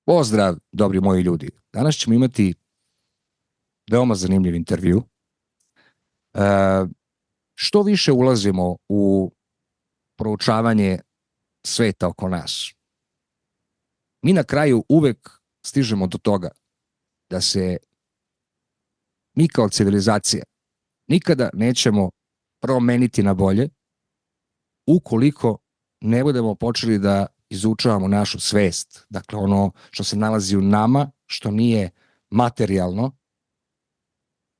Pozdrav, dobri moji ljudi. Danas ćemo imati veoma zanimljiv intervju. Što više ulazimo u proučavanje sveta oko nas, mi na kraju uvek stižemo do toga da se mi kao civilizacija nikada nećemo promeniti na bolje ukoliko ne budemo počeli da izučavamo našu svest, dakle ono što se nalazi u nama, što nije materijalno.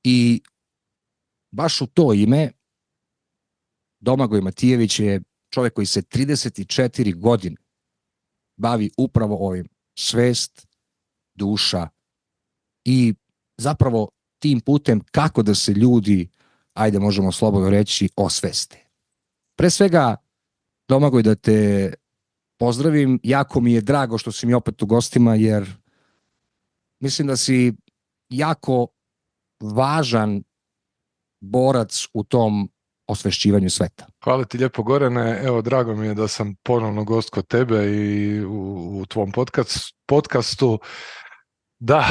I baš u to ime Domagoj Matijević je čovjek koji se 34 godine bavi upravo ovim: svest, duša i zapravo tim putem kako da se ljudi, ajde možemo slobodno reći, osveste. Pre svega, Domagoj, da te pozdravim, jako mi je drago što si mi opet u gostima, jer mislim da si jako važan borac u tom osvešćivanju sveta. Hvala ti lijepo, Gorane. Evo, drago mi je da sam ponovno gost kod tebe i u tvom podcastu. Da,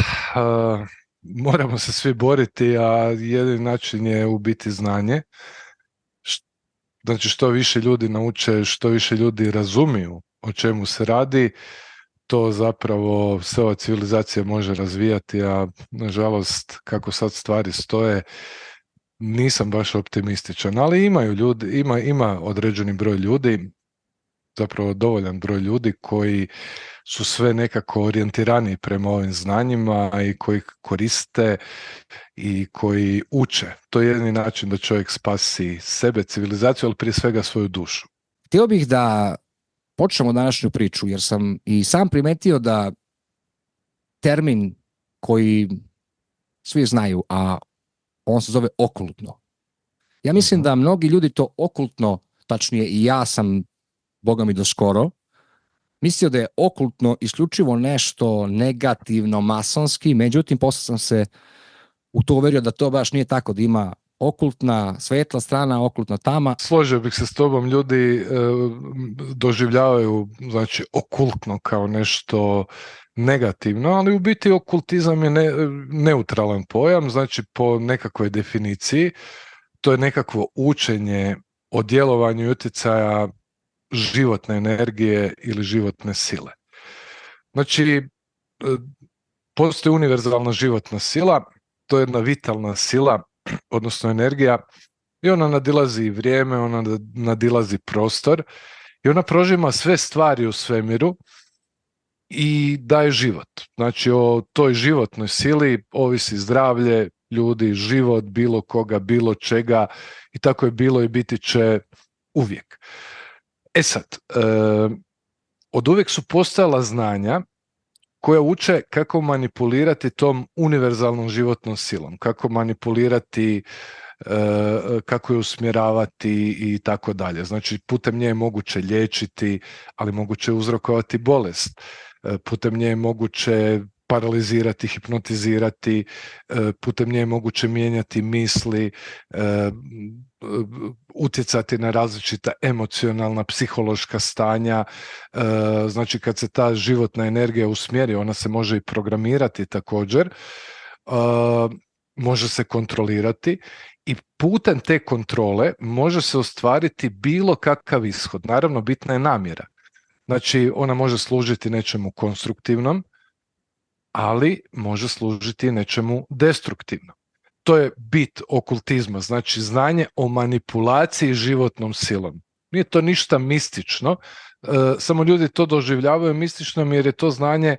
moramo se svi boriti, a jedini način je u biti znanje. Znači, što više ljudi nauče, što više ljudi razumiju o čemu se radi, to zapravo se ova civilizacija može razvijati, a nažalost, kako sad stvari stoje, nisam baš optimističan, ali imaju ljudi, ima određeni broj ljudi, zapravo dovoljan broj ljudi koji su sve nekako orijentirani prema ovim znanjima i koji koriste i koji uče. To je jedini način da čovjek spasi sebe, civilizaciju, ali prije svega svoju dušu. Htio bih da počnemo današnju priču, jer sam i sam primetio da termin koji svi znaju, a on se zove okultno. Ja mislim da mnogi ljudi to okultno, tačnije i ja sam, boga mi do skoro, mislio da je okultno isključivo nešto negativno, masonski, međutim posle sam se u to uverio da to baš nije tako, da ima okultna, svetla strana, okultna tama. Složio bih se s tobom, ljudi doživljavaju, znači, okultno kao nešto negativno, ali u biti okultizam je neutralan pojam, znači po nekakvoj definiciji to je nekakvo učenje o djelovanju i utjecaja životne energije ili životne sile. Znači, postoji univerzalna životna sila, to je jedna vitalna sila, odnosno energija, i ona nadilazi vrijeme, ona nadilazi prostor i ona prožima sve stvari u svemiru i daje život. Znači, o toj životnoj sili ovisi zdravlje ljudi, život bilo koga, bilo čega, i tako je bilo i biti će uvijek. E sad, od uvijek su postojala znanja koja uče kako manipulirati tom univerzalnom životnom silom, kako manipulirati, kako je usmjeravati i tako dalje. Znači, putem nje je moguće liječiti, ali moguće uzrokovati bolest. Putem nje je moguće paralizirati, hipnotizirati, putem nje je moguće mijenjati misli, utjecati na različita emocionalna, psihološka stanja. Znači, kad se ta životna energija usmjeri, ona se može i programirati također, može se kontrolirati i putem te kontrole može se ostvariti bilo kakav ishod. Naravno, bitna je namjera. Znači, ona može služiti nečemu konstruktivnom, ali može služiti nečemu destruktivnom. To je bit okultizma, znači znanje o manipulaciji životnom silom. Nije to ništa mistično, samo ljudi to doživljavaju mističnom jer je to znanje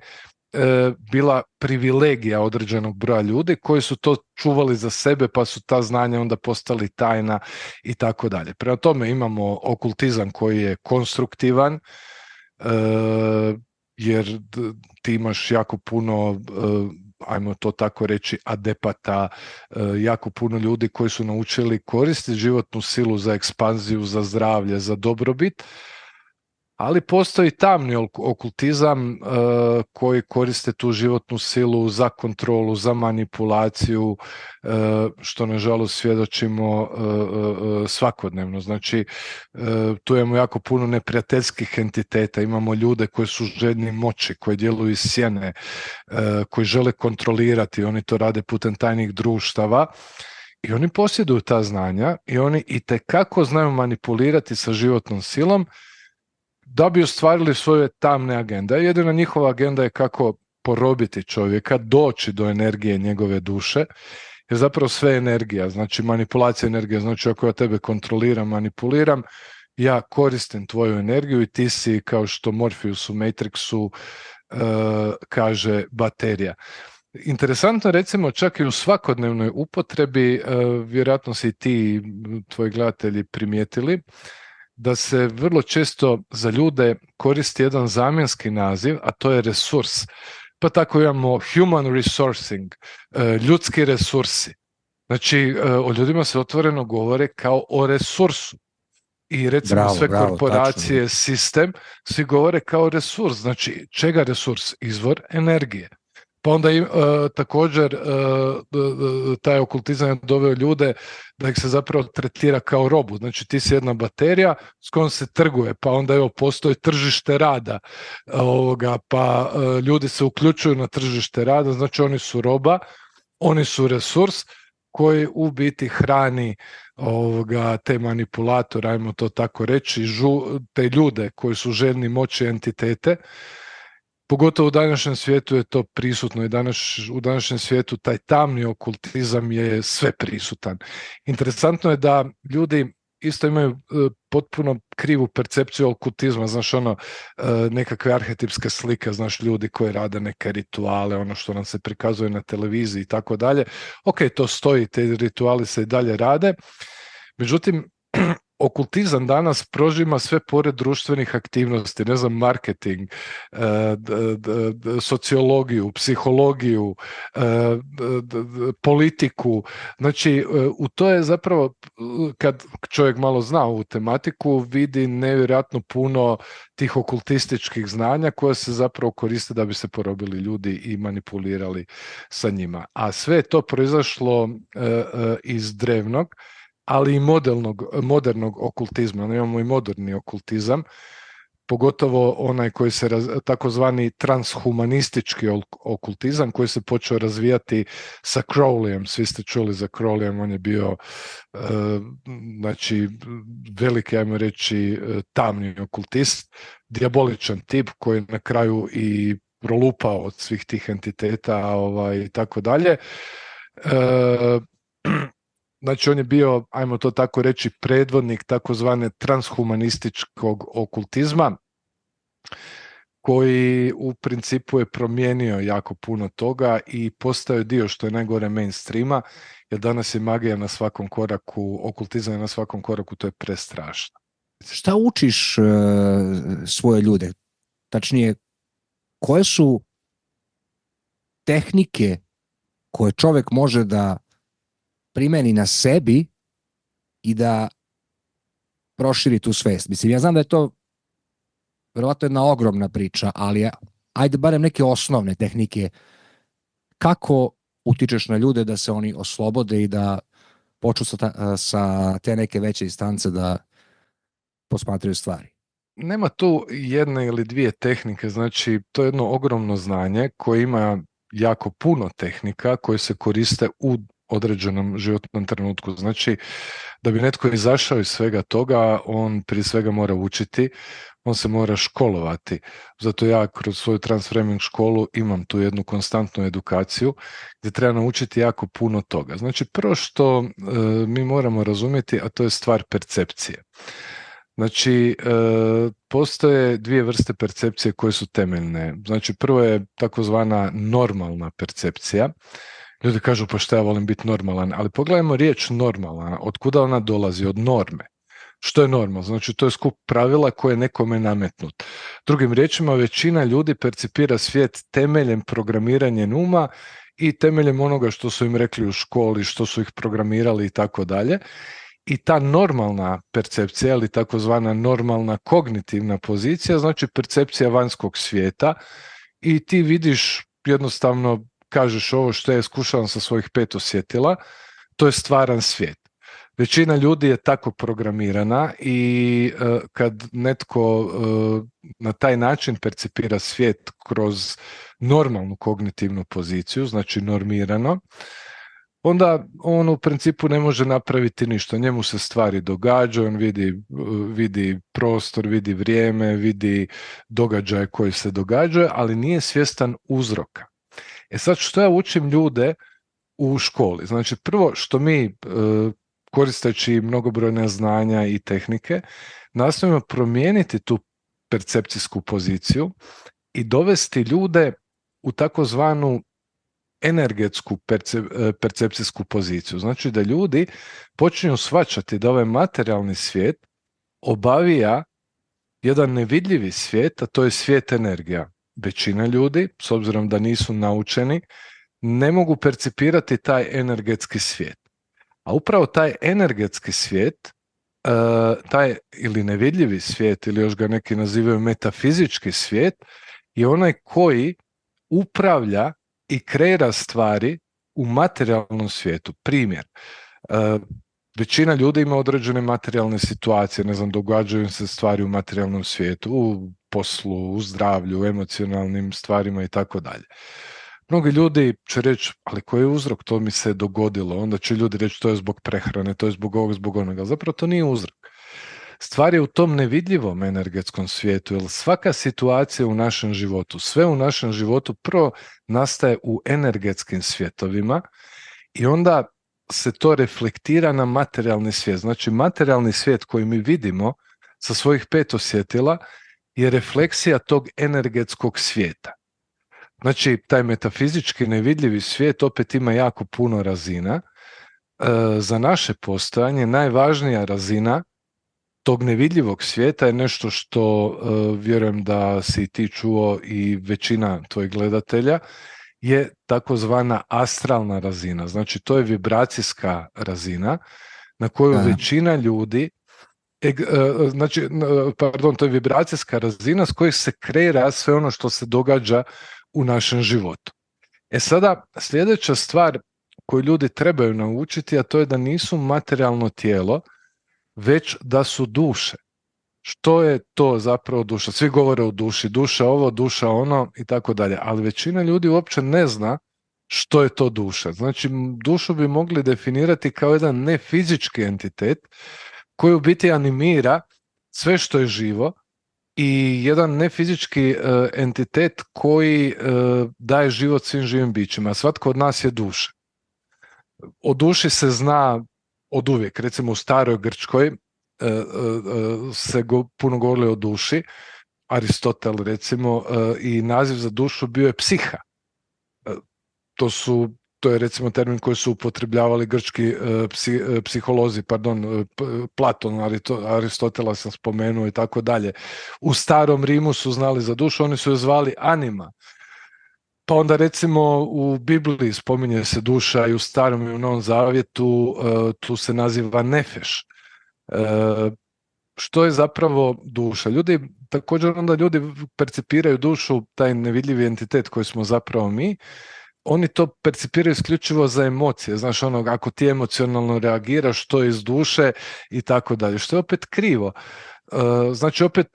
bila privilegija određenog broja ljudi koji su to čuvali za sebe, pa su ta znanja onda postali tajna i tako dalje. Prema tome imamo okultizam koji je konstruktivan, jer ti imaš jako puno, ajmo to tako reći, adepata, jako puno ljudi koji su naučili koristiti životnu silu za ekspanziju, za zdravlje, za dobrobit. Ali postoji tamni okultizam koji koriste tu životnu silu za kontrolu, za manipulaciju, što nažalost svjedočimo svakodnevno. Znači, tu imamo jako puno neprijateljskih entiteta, imamo ljude koji su željni moći, koji djeluju iz sjene, koji žele kontrolirati, oni to rade putem tajnih društava. I oni posjeduju ta znanja i oni itekako znaju manipulirati sa životnom silom da bi ostvarili svoje tamne agende. Jedina njihova agenda je kako porobiti čovjeka, doći do energije njegove duše, jer zapravo sve je energija, znači manipulacija energije, znači ako ja tebe kontroliram, manipuliram, ja koristim tvoju energiju i ti si, kao što Morpheus u Matrixu kaže, baterija. Interesantno, recimo, čak i u svakodnevnoj upotrebi, vjerojatno si i ti, tvoji gledatelji, primijetili da se vrlo često za ljude koristi jedan zamjenski naziv, a to je resurs. Pa tako imamo human resourcing, ljudski resursi. Znači, o ljudima se otvoreno govore kao o resursu. I recimo sve korporacije, tačno, sistem, svi govore kao resurs. Znači, čega resurs? Izvor energije. Pa onda također taj okultizam je doveo ljude da ih se zapravo tretira kao robu. Znači ti si jedna baterija s kojom se trguje, pa onda evo postoji tržište rada, pa ljudi se uključuju na tržište rada, znači oni su roba, oni su resurs koji u biti hrani te manipulatore, ajmo to tako reći, te ljude koji su željni moći, entitete. Pogotovo u današnjem svijetu je to prisutno i u današnjem svijetu taj tamni okultizam je sve prisutan. Interesantno je da ljudi isto imaju potpuno krivu percepciju okultizma, znaš nekakve arhetipske slike, znaš ljudi koji rade neke rituale, ono što nam se prikazuje na televiziji i tako dalje. Ok, to stoji, te rituali se i dalje rade, međutim, okultizam danas prožima sve pored društvenih aktivnosti, ne znam, marketing, sociologiju, psihologiju, politiku. Znači, u to je zapravo, kad čovjek malo zna ovu tematiku, vidi nevjerojatno puno tih okultističkih znanja koja se zapravo koriste da bi se porobili ljudi i manipulirali sa njima. A sve je to proizašlo iz drevnog, ali i modernog okultizma. Imamo i moderni okultizam, pogotovo onaj koji se takozvani transhumanistički okultizam koji se počeo razvijati sa Crowleyem. Svi ste čuli za Crowleyem, on je bio znači veliki, ajmo reći, tamni okultist, dijaboličan tip koji na kraju i prolupao od svih tih entiteta i tako dalje. Znači on je bio, ajmo to tako reći, predvodnik takozvane transhumanističkog okultizma koji u principu je promijenio jako puno toga i postao je dio, što je najgore, mainstreama, jer danas je magija na svakom koraku, okultizam je na svakom koraku, to je prestrašno. Šta učiš svoje ljude? Tačnije, koje su tehnike koje čovjek može da primeni na sebi i da proširi tu svest? Mislim, ja znam da je to verovatno jedna ogromna priča, ali ajde barem neke osnovne tehnike. Kako utičeš na ljude da se oni oslobode i da počnu sa te neke veće instance da posmatraju stvari? Nema tu jedne ili dvije tehnike, znači to je jedno ogromno znanje koje ima jako puno tehnika koje se koriste u određenom životnom trenutku. Znači, da bi netko izašao iz svega toga, on prije svega mora učiti, on se mora školovati. Zato ja kroz svoju Transframing školu imam tu jednu konstantnu edukaciju gdje treba naučiti jako puno toga. Znači, prvo što mi moramo razumjeti, a to je stvar percepcije. Znači, postoje dvije vrste percepcije koje su temeljne. Znači, prvo je takozvana normalna percepcija. Ljudi kažu, pa šta ja volim biti normalan, ali pogledajmo riječ normalan, od kuda ona dolazi? Od norme. Što je norma? Znači, to je skup pravila koje je nekome nametnut. Drugim riječima, većina ljudi percipira svijet temeljem programiranja uma i temeljem onoga što su im rekli u školi, što su ih programirali i tako dalje. I ta normalna percepcija ili takozvana normalna kognitivna pozicija, znači percepcija vanjskog svijeta i ti vidiš jednostavno, kažeš ovo što je iskušavam sa svojih 5 osjetila, to je stvaran svijet. Većina ljudi je tako programirana i kad netko na taj način percipira svijet kroz normalnu kognitivnu poziciju, znači normirano, onda on u principu ne može napraviti ništa. Njemu se stvari događaju, on vidi prostor, vidi vrijeme, vidi događaje koji se događaju, ali nije svjestan uzroka. E sad, što ja učim ljude u školi? Znači, prvo što mi, koristeći mnogobrojne znanja i tehnike, nastojimo promijeniti tu percepcijsku poziciju i dovesti ljude u takozvanu energetsku percepcijsku poziciju. Znači da ljudi počinju shvaćati da ovaj materijalni svijet obavija jedan nevidljivi svijet, a to je svijet energija. Većina ljudi, s obzirom da nisu naučeni, ne mogu percipirati taj energetski svijet. A upravo taj energetski svijet, taj ili nevidljivi svijet, ili još ga neki nazivaju metafizički svijet, je onaj koji upravlja i kreira stvari u materijalnom svijetu. Primjer, većina ljudi ima određene materijalne situacije, ne znam, događaju se stvari u materijalnom svijetu, u poslu, u zdravlju, u emocionalnim stvarima i tako dalje. Mnogi ljudi će reći, ali koji je uzrok, to mi se dogodilo, onda će ljudi reći to je zbog prehrane, to je zbog ovog, zbog onoga. Zapravo to nije uzrok. Stvar je u tom nevidljivom energetskom svijetu, jer svaka situacija u našem životu, sve u našem životu prvo nastaje u energetskim svjetovima i onda se to reflektira na materijalni svijet. Znači, materijalni svijet koji mi vidimo sa svojih 5 osjetila je refleksija tog energetskog svijeta. Znači, taj metafizički nevidljivi svijet opet ima jako puno razina. Za naše postojanje najvažnija razina tog nevidljivog svijeta je nešto što vjerujem da si ti čuo i većina tvojih gledatelja, je takozvana astralna razina. Znači, to je vibracijska razina na koju većina ljudi, to je vibracijska razina s kojih se kreira sve ono što se događa u našem životu. E sada, sljedeća stvar koju ljudi trebaju naučiti, a to je da nisu materijalno tijelo, već da su duše. Što je to zapravo duša? Svi govore o duši, duša ovo, duša ono i tako dalje, ali većina ljudi uopće ne zna što je to duša. Znači, dušu bi mogli definirati kao jedan nefizički entitet koji u biti animira sve što je živo i jedan nefizički entitet koji daje život svim živim bićima. Svatko od nas je duša. O duši se zna od uvijek. Recimo u staroj Grčkoj se puno govorilo o duši. Aristotel recimo i naziv za dušu bio je psiha. To je recimo termin koji su upotrebljavali grčki psiholozi, Platon, Aristotela sam spomenuo i tako dalje. U starom Rimu su znali za dušu, oni su je zvali anima. Pa onda recimo u Bibliji spominje se duša i u starom i u Novom zavjetu tu se naziva nefeš. Što je zapravo duša? Također onda ljudi percipiraju dušu, taj nevidljivi entitet koji smo zapravo mi, oni to percipiraju isključivo za emocije. Znaš, ako ti emocionalno reagiraš, što je iz duše i tako dalje. Što je opet krivo. Znači, opet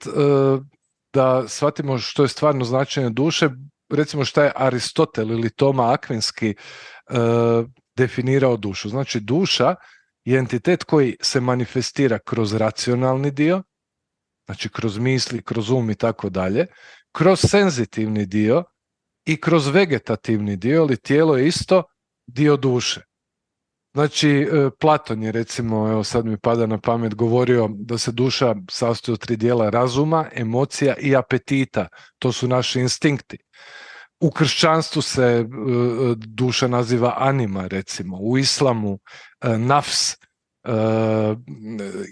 da shvatimo što je stvarno značenje duše, recimo šta je Aristotel ili Toma Akvinski definirao dušu. Znači, duša je entitet koji se manifestira kroz racionalni dio, znači kroz misli, kroz um i tako dalje, kroz senzitivni dio i kroz vegetativni dio, ali tijelo je isto dio duše. Znači, Platon je recimo, evo sad mi pada na pamet, govorio da se duša sastoji od 3 dijela: razuma, emocija i apetita. To su naši instinkti. U kršćanstvu se duša naziva anima, recimo. U islamu nafs.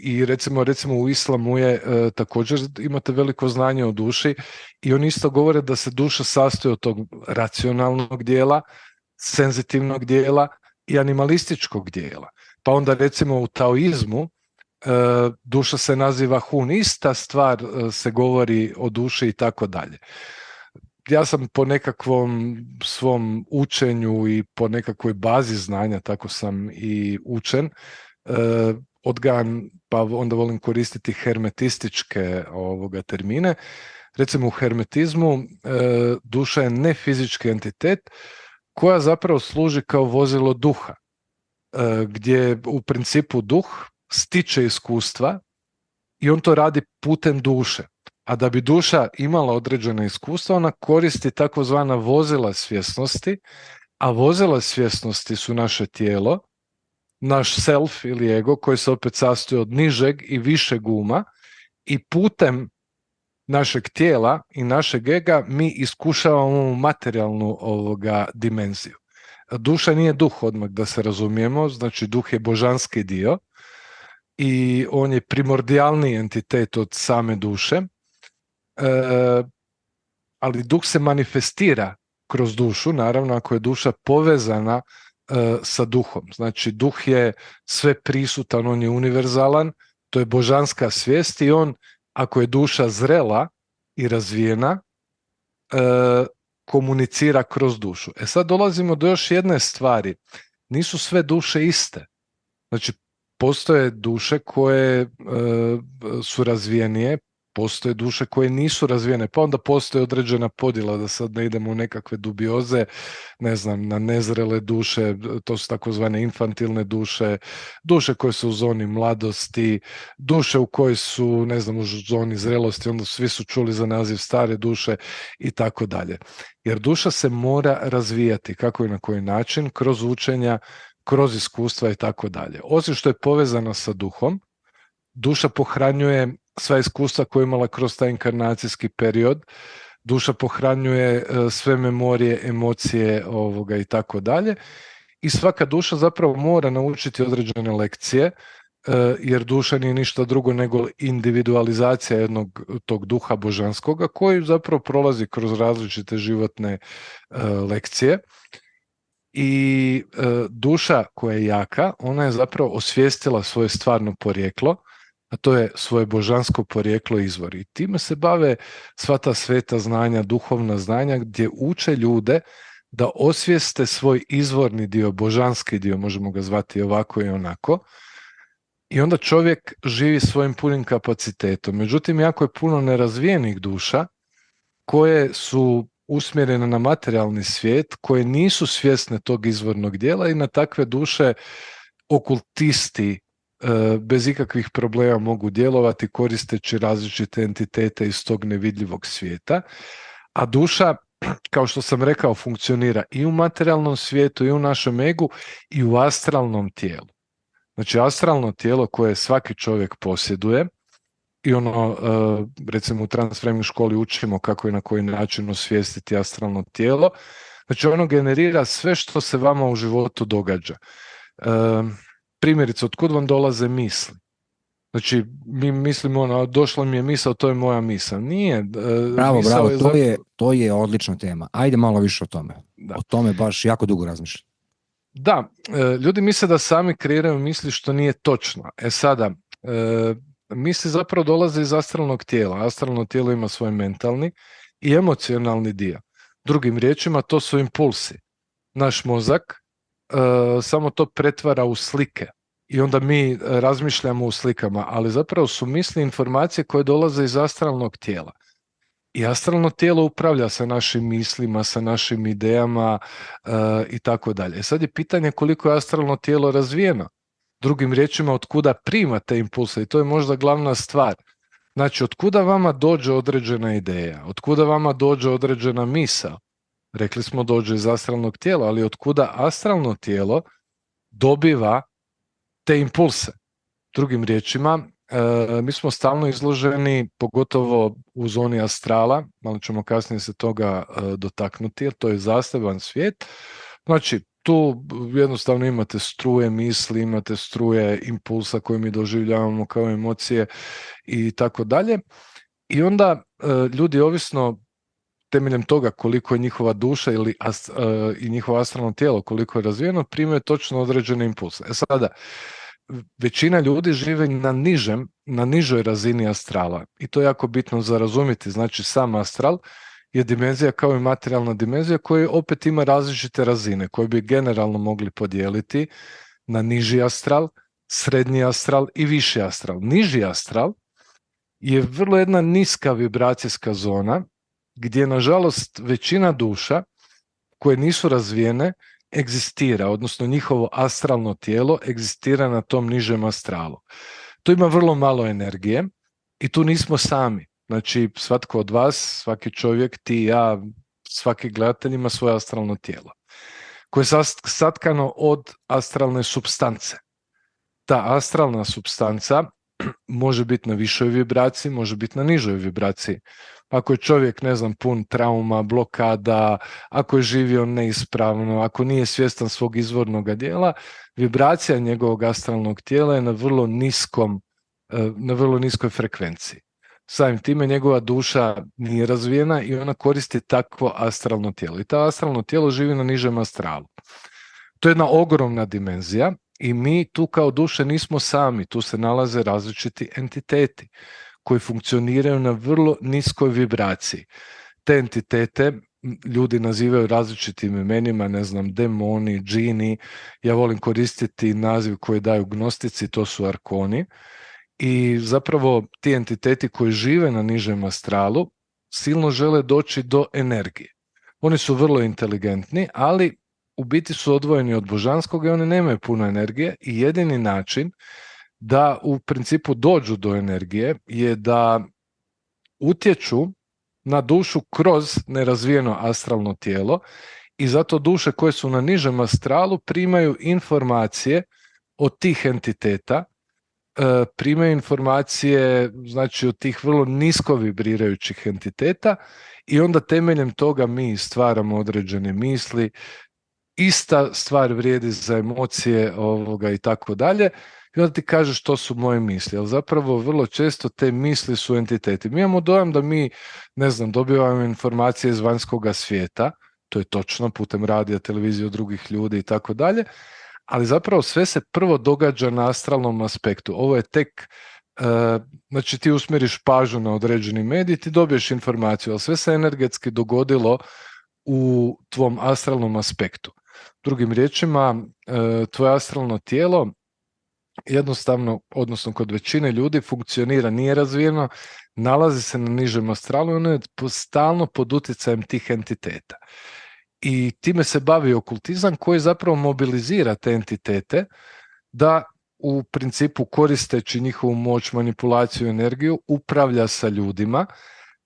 I recimo u islamu je također imate veliko znanje o duši i oni isto govore da se duša sastoji od tog racionalnog dijela, senzitivnog dijela i animalističkog dijela. Pa onda recimo u taoizmu duša se naziva hun, ista stvar se govori o duši i tako dalje. Ja sam po nekakvom svom učenju i po nekakvoj bazi znanja, tako sam i učen, odgajan, pa onda volim koristiti hermetističke termine. Recimo u hermetizmu duša je nefizički entitet koja zapravo služi kao vozilo duha, gdje u principu duh stiče iskustva i on to radi putem duše. A da bi duša imala određena iskustva, ona koristi takozvana vozila svjesnosti, a vozila svjesnosti su naše tijelo, naš self ili ego koji se opet sastoji od nižeg i višeg uma i putem našeg tijela i našeg ega mi iskušavamo materijalnu dimenziju. Duša nije duh, odmah da se razumijemo, znači duh je božanski dio i on je primordijalni entitet od same duše, ali duh se manifestira kroz dušu, naravno ako je duša povezana sa duhom. Znači duh je sve prisutan, on je univerzalan, to je božanska svijest i on, ako je duša zrela i razvijena, komunicira kroz dušu. Sad dolazimo do još jedne stvari. Nisu sve duše iste. Znači postoje duše koje su razvijenije, postoje duše koje nisu razvijene, pa onda postoje određena podjela, da sad ne idemo u nekakve dubioze, ne znam, na nezrele duše, to su takozvane infantilne duše, duše koje su u zoni mladosti, duše u kojoj su, ne znam, u zoni zrelosti, onda svi su čuli za naziv stare duše i tako dalje. Jer duša se mora razvijati, kako i na koji način, kroz učenja, kroz iskustva i tako dalje. Osim što je povezana sa duhom, duša pohranjuje sva iskustva koje je imala kroz taj inkarnacijski period, duša pohranjuje sve memorije, emocije i tako dalje i svaka duša zapravo mora naučiti određene lekcije, jer duša nije ništa drugo nego individualizacija jednog tog duha božanskoga koji zapravo prolazi kroz različite životne lekcije. I duša koja je jaka, ona je zapravo osvijestila svoje stvarno porijeklo, a to je svoje božansko porijeklo i izvor. I time se bave sva ta sveta znanja, duhovna znanja, gdje uče ljude da osvijeste svoj izvorni dio, božanski dio, možemo ga zvati ovako i onako, i onda čovjek živi svojim punim kapacitetom. Međutim, jako je puno nerazvijenih duša koje su usmjerene na materijalni svijet, koje nisu svjesne tog izvornog dijela i na takve duše okultisti bez ikakvih problema mogu djelovati koristeći različite entitete iz tog nevidljivog svijeta. A duša, kao što sam rekao, funkcionira i u materijalnom svijetu, i u našem egu, i u astralnom tijelu. Znači, astralno tijelo koje svaki čovjek posjeduje, i recimo u Transfreming školi učimo kako i na koji način osvijestiti astralno tijelo. Znači, ono generira sve što se vama u životu događa. Primjerice, otkud vam dolaze misli? Znači, mi mislimo, došla mi je misao, to je moja misao. Nije. Bravo, to je odlična tema. Ajde malo više o tome. Da. O tome baš jako dugo razmišljam. Da, ljudi misle da sami kreiraju misli, što nije točno. Sada, misli zapravo dolaze iz astralnog tijela. Astralno tijelo ima svoj mentalni i emocionalni dio. Drugim riječima, to su impulsi. Naš mozak samo to pretvara u slike i onda mi razmišljamo u slikama, ali zapravo su misli informacije koje dolaze iz astralnog tijela. I astralno tijelo upravlja sa našim mislima, sa našim idejama i tako dalje. Sad je pitanje koliko je astralno tijelo razvijeno. Drugim riječima, otkuda primate impulse, i to je možda glavna stvar. Znači, otkuda vama dođe određena ideja, otkuda vama dođe određena misao. Rekli smo dođe iz astralnog tijela, ali otkuda astralno tijelo dobiva te impulse. Drugim riječima, mi smo stalno izloženi, pogotovo u zoni astrala, malo ćemo kasnije se toga dotaknuti, jer to je zaseban svijet. Znači, tu jednostavno imate struje misli, imate struje impulsa koje mi doživljavamo kao emocije i tako dalje. I onda ljudi, ovisno temeljem toga koliko je njihova duša i njihovo astralno tijelo koliko je razvijeno, primaju točno određene impulse. Sada, većina ljudi žive na nižoj razini astrala i to je jako bitno za razumjeti. Znači, sam astral je dimenzija kao i materijalna dimenzija koja opet ima različite razine koje bi generalno mogli podijeliti na niži astral, srednji astral i viši astral. Niži astral je vrlo jedna niska vibracijska zona gdje, nažalost, većina duša koje nisu razvijene egzistira, odnosno njihovo astralno tijelo egzistira na tom nižem astralu. Tu ima vrlo malo energije i tu nismo sami. Znači, svatko od vas, svaki čovjek, ti, ja, svaki gledatelj ima svoje astralno tijelo koje je satkano od astralne supstance. Ta astralna supstanca može biti na višoj vibraciji, može biti na nižoj vibraciji. Ako je čovjek, pun trauma, blokada, ako je živio neispravno, ako nije svjestan svog izvornog dijela, vibracija njegovog astralnog tijela je na vrlo niskoj frekvenciji. Samim time njegova duša nije razvijena i ona koristi takvo astralno tijelo. I ta astralno tijelo živi na nižem astralu. To je jedna ogromna dimenzija i mi tu kao duše nismo sami, tu se nalaze različiti entiteti koji funkcioniraju na vrlo niskoj vibraciji. Te entitete ljudi nazivaju različitim imenima, demoni, džini. Ja volim koristiti naziv koji daju gnostici, to su arkoni. I zapravo ti entiteti koji žive na nižem astralu silno žele doći do energije. Oni su vrlo inteligentni, ali u biti su odvojeni od božanskog i oni nemaju puno energije i jedini način da u principu dođu do energije je da utječu na dušu kroz nerazvijeno astralno tijelo i zato duše koje su na nižem astralu primaju informacije od tih entiteta, primaju informacije od tih vrlo nisko vibrirajućih entiteta i onda temeljem toga mi stvaramo određene misli. Ista stvar vrijedi za emocije i tako dalje. I onda ti kažeš što su moje misli, ali zapravo vrlo često te misli su entiteti. Mi imamo dojam da mi, dobivamo informacije iz vanjskog svijeta, to je točno, putem radija, televizije od drugih ljudi i tako dalje, ali zapravo sve se prvo događa na astralnom aspektu. Ovo je tek, ti usmjeriš pažnju na određeni medij, ti dobiješ informaciju, ali sve se energetski dogodilo u tvom astralnom aspektu. Drugim riječima, tvoje astralno tijelo jednostavno, odnosno kod većine ljudi, funkcionira, nije razvijeno, nalazi se na nižem astralu i ono je stalno pod utjecajem tih entiteta. I time se bavi okultizam koji zapravo mobilizira te entitete da u principu koristeći njihovu moć, manipulaciju, energiju, upravlja sa ljudima,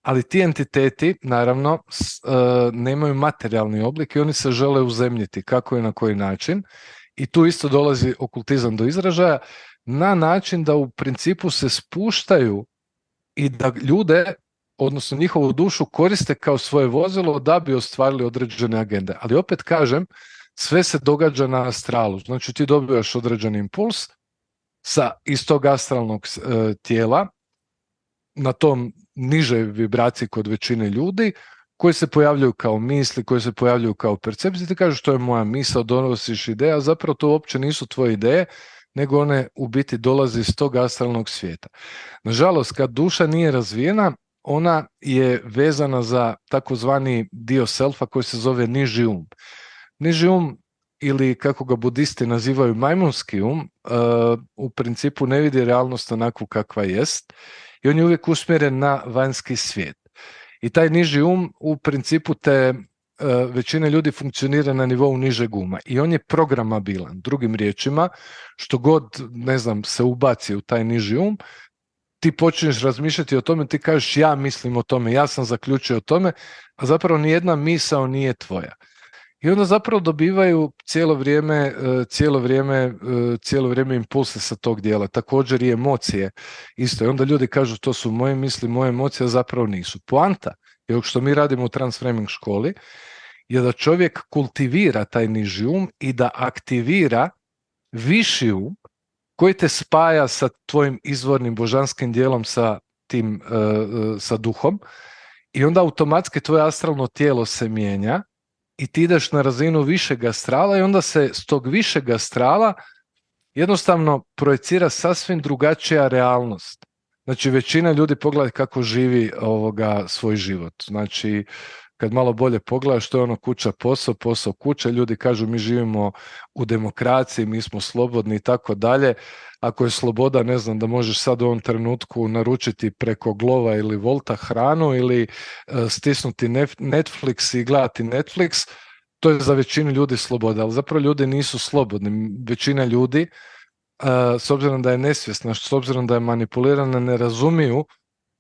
ali ti entiteti naravno nemaju materijalni oblik i oni se žele uzemljiti kako i na koji način. I tu isto dolazi okultizam do izražaja na način da u principu se spuštaju i da ljude, odnosno njihovu dušu, koriste kao svoje vozilo da bi ostvarili određene agende. Ali opet kažem, sve se događa na astralu. Znači ti dobivaš određeni impuls iz tog astralnog tijela na tom nižoj vibraciji kod većine ljudi, koji se pojavljuju kao misli, koji se pojavljuju kao percepcije. Ti kažeš to je moja misao, donosiš ideja, zapravo to uopće nisu tvoje ideje, nego one u biti dolaze iz tog astralnog svijeta. Nažalost, kad duša nije razvijena, ona je vezana za takozvani dio selfa koji se zove niži um. Niži um, ili kako ga budisti nazivaju majmunski um, u principu ne vidi realnost onakvu kakva jest i on je uvijek usmjeren na vanjski svijet. I taj niži um u principu većina ljudi funkcionira na nivou nižeg uma i on je programabilan. Drugim riječima, što god se ubaci u taj niži um, ti počneš razmišljati o tome, ti kažeš ja mislim o tome, ja sam zaključio o tome, a zapravo nijedna misao nije tvoja. I onda zapravo dobivaju cijelo vrijeme impulse sa tog dijela. Također i emocije isto. I onda ljudi kažu to su moje misli, moje emocije, a zapravo nisu. Poanta je što mi radimo u Transframing školi je da čovjek kultivira taj niži um i da aktivira viši um koji te spaja sa tvojim izvornim božanskim dijelom, sa duhom. i onda automatski tvoje astralno tijelo se mijenja i ti ideš na razinu višeg astrala i onda se s tog višeg astrala jednostavno projecira sasvim drugačija realnost. Znači, većina ljudi pogledaj kako živi svoj život. Znači, kad malo bolje pogledaš, što je ono kuća, posao, posao, kuća, ljudi kažu mi živimo u demokraciji, mi smo slobodni i tako dalje. Ako je sloboda, ne znam, da možeš sad u ovom trenutku naručiti preko Glova ili Volta hranu ili stisnuti Netflix i gledati Netflix, to je za većinu ljudi sloboda, ali zapravo ljudi nisu slobodni. Većina ljudi, s obzirom da je nesvjesna, s obzirom da je manipulirana, ne razumiju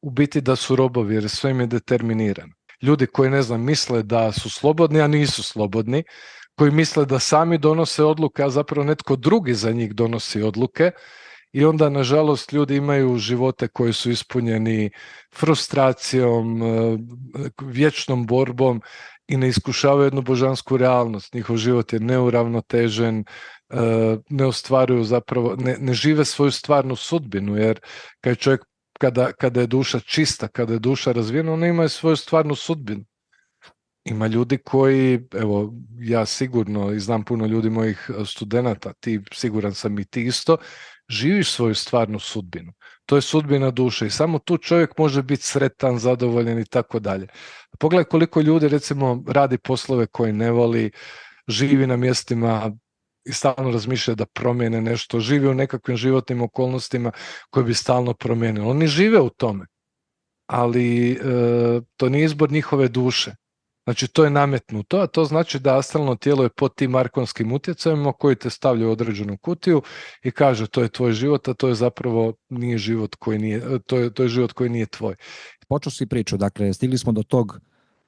u biti da su robovi, jer sve im je determinirano. Ljudi koji, ne znam, misle da su slobodni, a nisu slobodni, koji misle da sami donose odluke, a zapravo netko drugi za njih donosi odluke, i onda, nažalost, ljudi imaju živote koji su ispunjeni frustracijom, vječnom borbom i ne iskušavaju jednu božansku realnost. Njihov život je neuravnotežen, ne ostvaruju zapravo, ne žive svoju stvarnu sudbinu, jer kad čovjek, kada je duša čista, kada je duša razvijena, ona ima svoju stvarnu sudbinu. Ima ljudi koji, evo, ja sigurno i znam puno ljudi, mojih studenata, ti siguran sam i ti isto, živiš svoju stvarnu sudbinu. To je sudbina duše i samo tu čovjek može biti sretan, zadovoljan i tako dalje. Pogledaj koliko ljudi, recimo, radi poslove koje ne voli, živi na mjestima i stalno razmišlja da promijene nešto, živi u nekakvim životnim okolnostima koje bi stalno promijenilo. Oni žive u tome, ali to nije izbor njihove duše. Znači, to je nametnuto, a to znači da astralno tijelo je pod tim arkonskim utjecajima koji te stavljaju u određenu kutiju i kaže to je tvoj život, a to je zapravo nije život koji nije, to je život koji nije tvoj. Počeo si priču, dakle, stigli smo do tog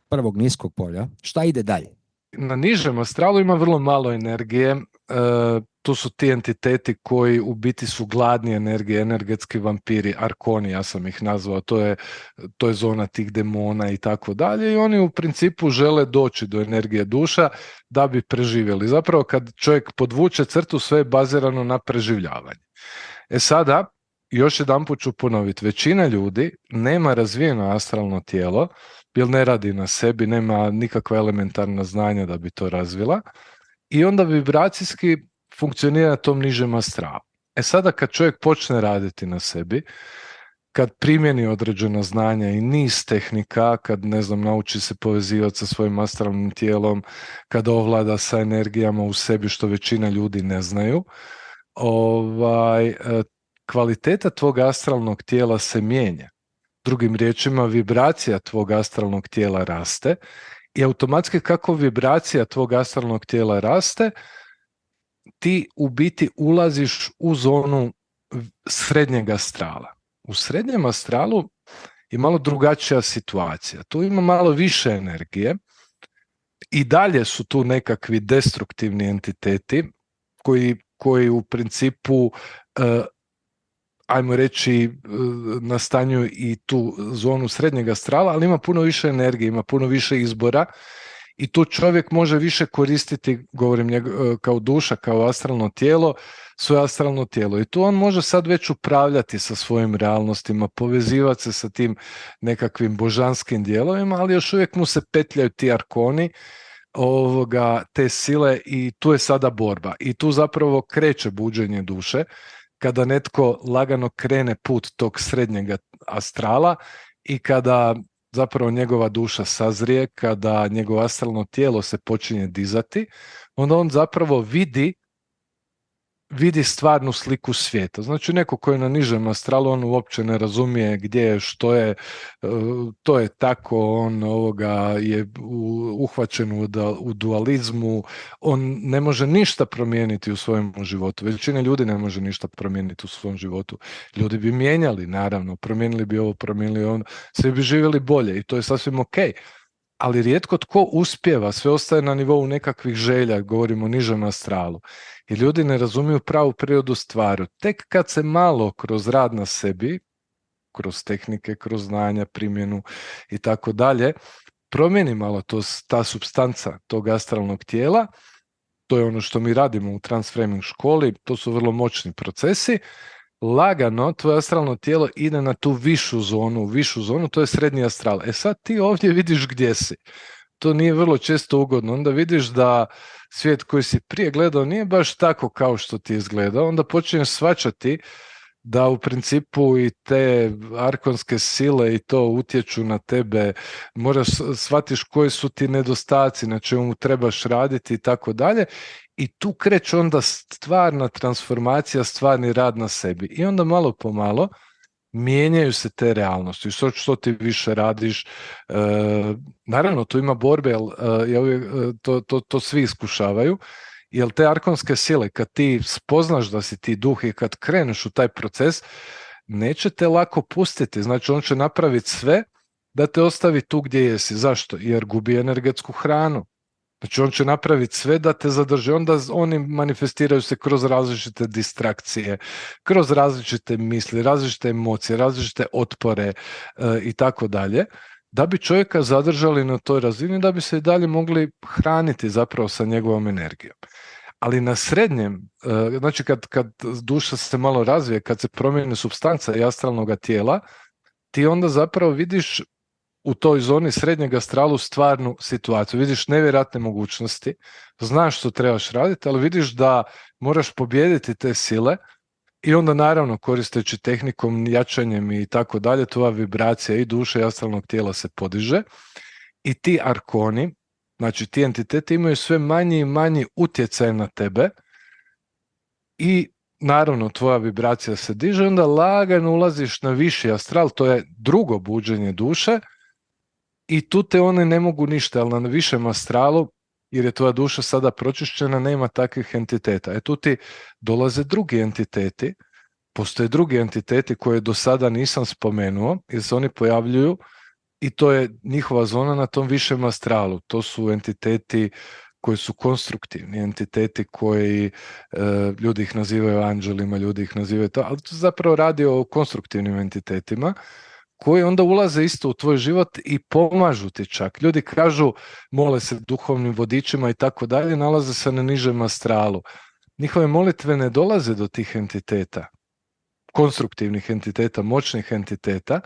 prvog niskog polja. Šta ide dalje? Na nižem astralu ima vrlo malo energije. Tu su ti entiteti koji u biti su gladni energije, energetski vampiri, arkoni, ja sam ih nazvao, to je zona tih demona i tako dalje, i oni u principu žele doći do energije duša da bi preživjeli. Zapravo kad čovjek podvuče crtu, sve je bazirano na preživljavanje. Sada, još jedanput ću ponoviti, većina ljudi nema razvijeno astralno tijelo, jer ne radi na sebi, nema nikakva elementarna znanja da bi to razvila, i onda vibracijski funkcionira na tom nižem astralu. Sada kad čovjek počne raditi na sebi, kad primjeni određena znanja i niz tehnika, kad, ne znam, nauči se povezivati sa svojim astralnim tijelom, kad ovlada sa energijama u sebi, što većina ljudi ne znaju, kvaliteta tvog astralnog tijela se mijenja. Drugim riječima, vibracija tvog astralnog tijela raste i automatski kako vibracija tvog astralnog tijela raste, ti u biti ulaziš u zonu srednjeg astrala. U srednjem astralu je malo drugačija situacija. Tu ima malo više energije i dalje su tu nekakvi destruktivni entiteti koji u principu ajmo reći, nastanjuju i tu zonu srednjeg astrala, ali ima puno više energije, ima puno više izbora i tu čovjek može više koristiti, govorim kao duša, kao astralno tijelo, svoje astralno tijelo. I tu on može sad već upravljati sa svojim realnostima, povezivati se sa tim nekakvim božanskim dijelovima, ali još uvijek mu se petljaju ti arkoni, te sile, i tu je sada borba. I tu zapravo kreće buđenje duše, kada netko lagano krene put tog srednjeg astrala i kada zapravo njegova duša sazrije, kada njegovo astralno tijelo se počinje dizati, onda on zapravo vidi stvarnu sliku svijeta. Znači, neko koji je na nižem astralu, on uopće ne razumije gdje je, što je, to je tako, on je uhvaćen u dualizmu, on ne može ništa promijeniti u svojem životu. Većina ljudi ne može ništa promijeniti u svom životu. Ljudi bi mijenjali, naravno, promijenili bi ovo, promijenili ono, svi bi živjeli bolje i to je sasvim ok. Ali rijetko tko uspijeva, sve ostaje na nivou nekakvih želja, govorimo o nižem astralu. I ljudi ne razumiju pravu prirodu stvari. Tek kad se malo kroz rad na sebi, kroz tehnike, kroz znanja, primjenu i tako dalje, promijeni malo ta supstanca tog astralnog tijela, to je ono što mi radimo u Transframing školi, to su vrlo moćni procesi, lagano tvoje astralno tijelo ide na tu višu zonu, to je srednji astral. Sad ti ovdje vidiš gdje si. To nije vrlo često ugodno. Onda vidiš da svijet koji si prije gledao nije baš tako kao što ti je izgledao. Onda počinješ shvaćati da u principu i te arkonske sile i to utječu na tebe, moraš shvatiš koji su ti nedostaci, na čemu trebaš raditi i tako dalje. I tu kreće onda stvarna transformacija, stvarni rad na sebi. I onda malo po malo mijenjaju se te realnosti. Što ti više radiš, naravno tu ima borbe, to svi iskušavaju, jer te arkonske sile, kad ti spoznaš da si ti duh i kad kreneš u taj proces, neće te lako pustiti. Znači on će napraviti sve da te ostavi tu gdje jesi. Zašto? Jer gubi energetsku hranu. Znači on će napraviti sve da te zadrži. Onda oni manifestiraju se kroz različite distrakcije, kroz različite misli, različite emocije, različite otpore i tako dalje, da bi čovjeka zadržali na toj razini, da bi se i dalje mogli hraniti zapravo sa njegovom energijom. Ali na srednjem, znači kad duša se malo razvije, kad se promijene supstanca i astralnog tijela, ti onda zapravo vidiš u toj zoni srednjeg astralu stvarnu situaciju. Vidiš nevjerojatne mogućnosti, znaš što trebaš raditi, ali vidiš da moraš pobijediti te sile i onda naravno koristeći tehnikom, jačanjem i tako dalje, tvoja vibracija i duše i astralnog tijela se podiže i ti arkoni, znači ti entiteti imaju sve manji i manji utjecaj na tebe i naravno tvoja vibracija se diže, onda lagano ulaziš na viši astral, to je drugo buđenje duše i tu te one ne mogu ništa, ali na višem astralu, jer je tvoja duša sada pročišćena, nema takvih entiteta. Tu ti dolaze drugi entiteti, postoje drugi entiteti koje do sada nisam spomenuo, jer se oni pojavljuju i to je njihova zona na tom višem astralu. To su entiteti koji su konstruktivni, entiteti koji ljudi ih nazivaju anđelima, ljudi ih nazivaju to, ali to zapravo radi o konstruktivnim entitetima koji onda ulaze isto u tvoj život i pomažu ti čak. Ljudi kažu, mole se duhovnim vodičima i tako dalje, nalaze se na nižem astralu. Njihove molitve ne dolaze do tih entiteta, konstruktivnih entiteta, moćnih entiteta,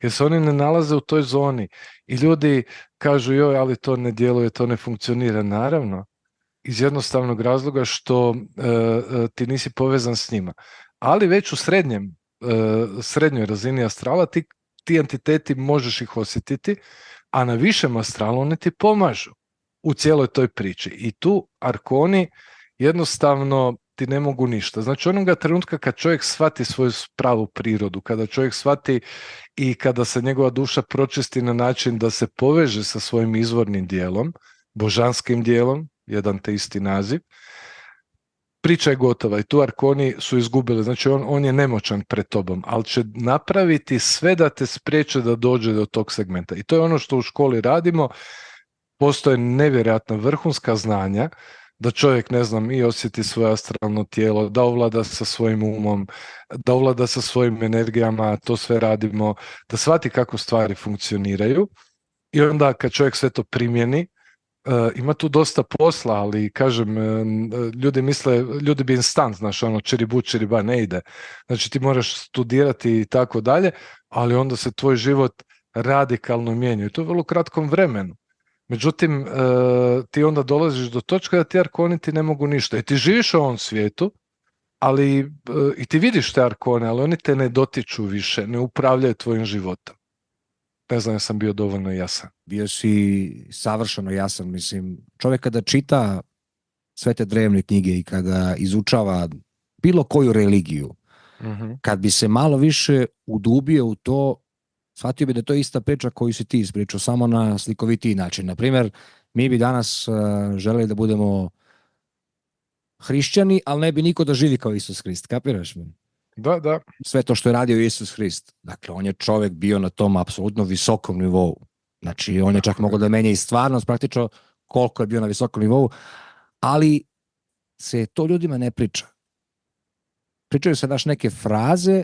jer se oni ne nalaze u toj zoni. I ljudi kažu, joj, ali to ne djeluje, to ne funkcionira. Naravno, iz jednostavnog razloga što ti nisi povezan s njima. Ali već u srednjoj razini astrala ti entiteti možeš ih osjetiti, a na višem astralu oni ti pomažu u cijeloj toj priči. I tu arkoni jednostavno ti ne mogu ništa. Znači onoga trenutka kad čovjek shvati svoju pravu prirodu, kada čovjek shvati i kada se njegova duša pročisti na način da se poveže sa svojim izvornim dijelom, božanskim dijelom, jedan te isti naziv, priča je gotova i tu arkoni su izgubili, znači on je nemoćan pred tobom, ali će napraviti sve da te spriječe da dođe do tog segmenta. I to je ono što u školi radimo, postoje nevjerojatna vrhunska znanja, da čovjek, ne znam, i osjeti svoje astralno tijelo, da ovlada sa svojim umom, da ovlada sa svojim energijama, to sve radimo, da shvati kako stvari funkcioniraju i onda kad čovjek sve to primjeni, ima tu dosta posla, ali kažem, ljudi bi instant, znaš, ono, čiribu, čiriba, ne ide. Znači ti moraš studirati i tako dalje, ali onda se tvoj život radikalno mijenja i to u vrlo kratkom vremenu. Međutim, ti onda dolaziš do točka da ti arkoni ti ne mogu ništa. I ti živiš u ovom svijetu, ali i ti vidiš te arkone, ali oni te ne dotiču više, ne upravljaju tvojim životom. Ne znam, ja sam bio dovoljno jasan. Bio si savršeno jasan. Mislim, čovjek kada čita sve te drevne knjige i kada izučava bilo koju religiju, kad bi se malo više udubio u to, shvatio bi da to je ista priča koju si ti ispričao, samo na slikovitiji način. Naprimjer, mi bi danas želeli da budemo hrišćani, ali ne bi niko da živi kao Isus Hrist. Kapiraš me? Da. Sve to što je radio Isus Hrist. Dakle, on je čovjek bio na tom apsolutno visokom nivou. Znači, on je čak mogao da menja i stvarnost, praktično koliko je bio na visokom nivou, ali se to ljudima ne priča. Pričaju se neke fraze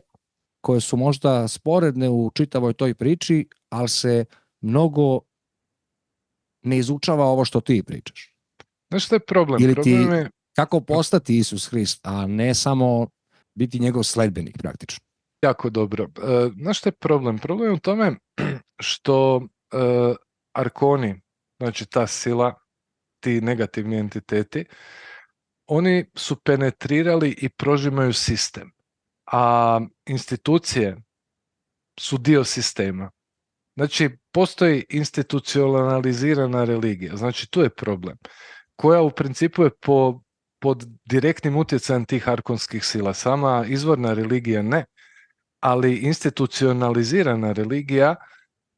koje su možda sporedne u čitavoj toj priči, ali se mnogo ne izučava ovo što ti pričaš. Znaš što je problem? Ili ti kako postati Isus Hrist, a ne samo biti njegov sledbenik praktično. Jako dobro. Znaš što je problem? Problem je u tome što arkoni, znači ta sila, ti negativni entiteti, oni su penetrirali i prožimaju sistem, a institucije su dio sistema. Znači, postoji institucionalizirana religija, znači tu je problem, koja u principu je pod direktnim utjecajem tih arkonskih sila. Sama izvorna religija ne, ali institucionalizirana religija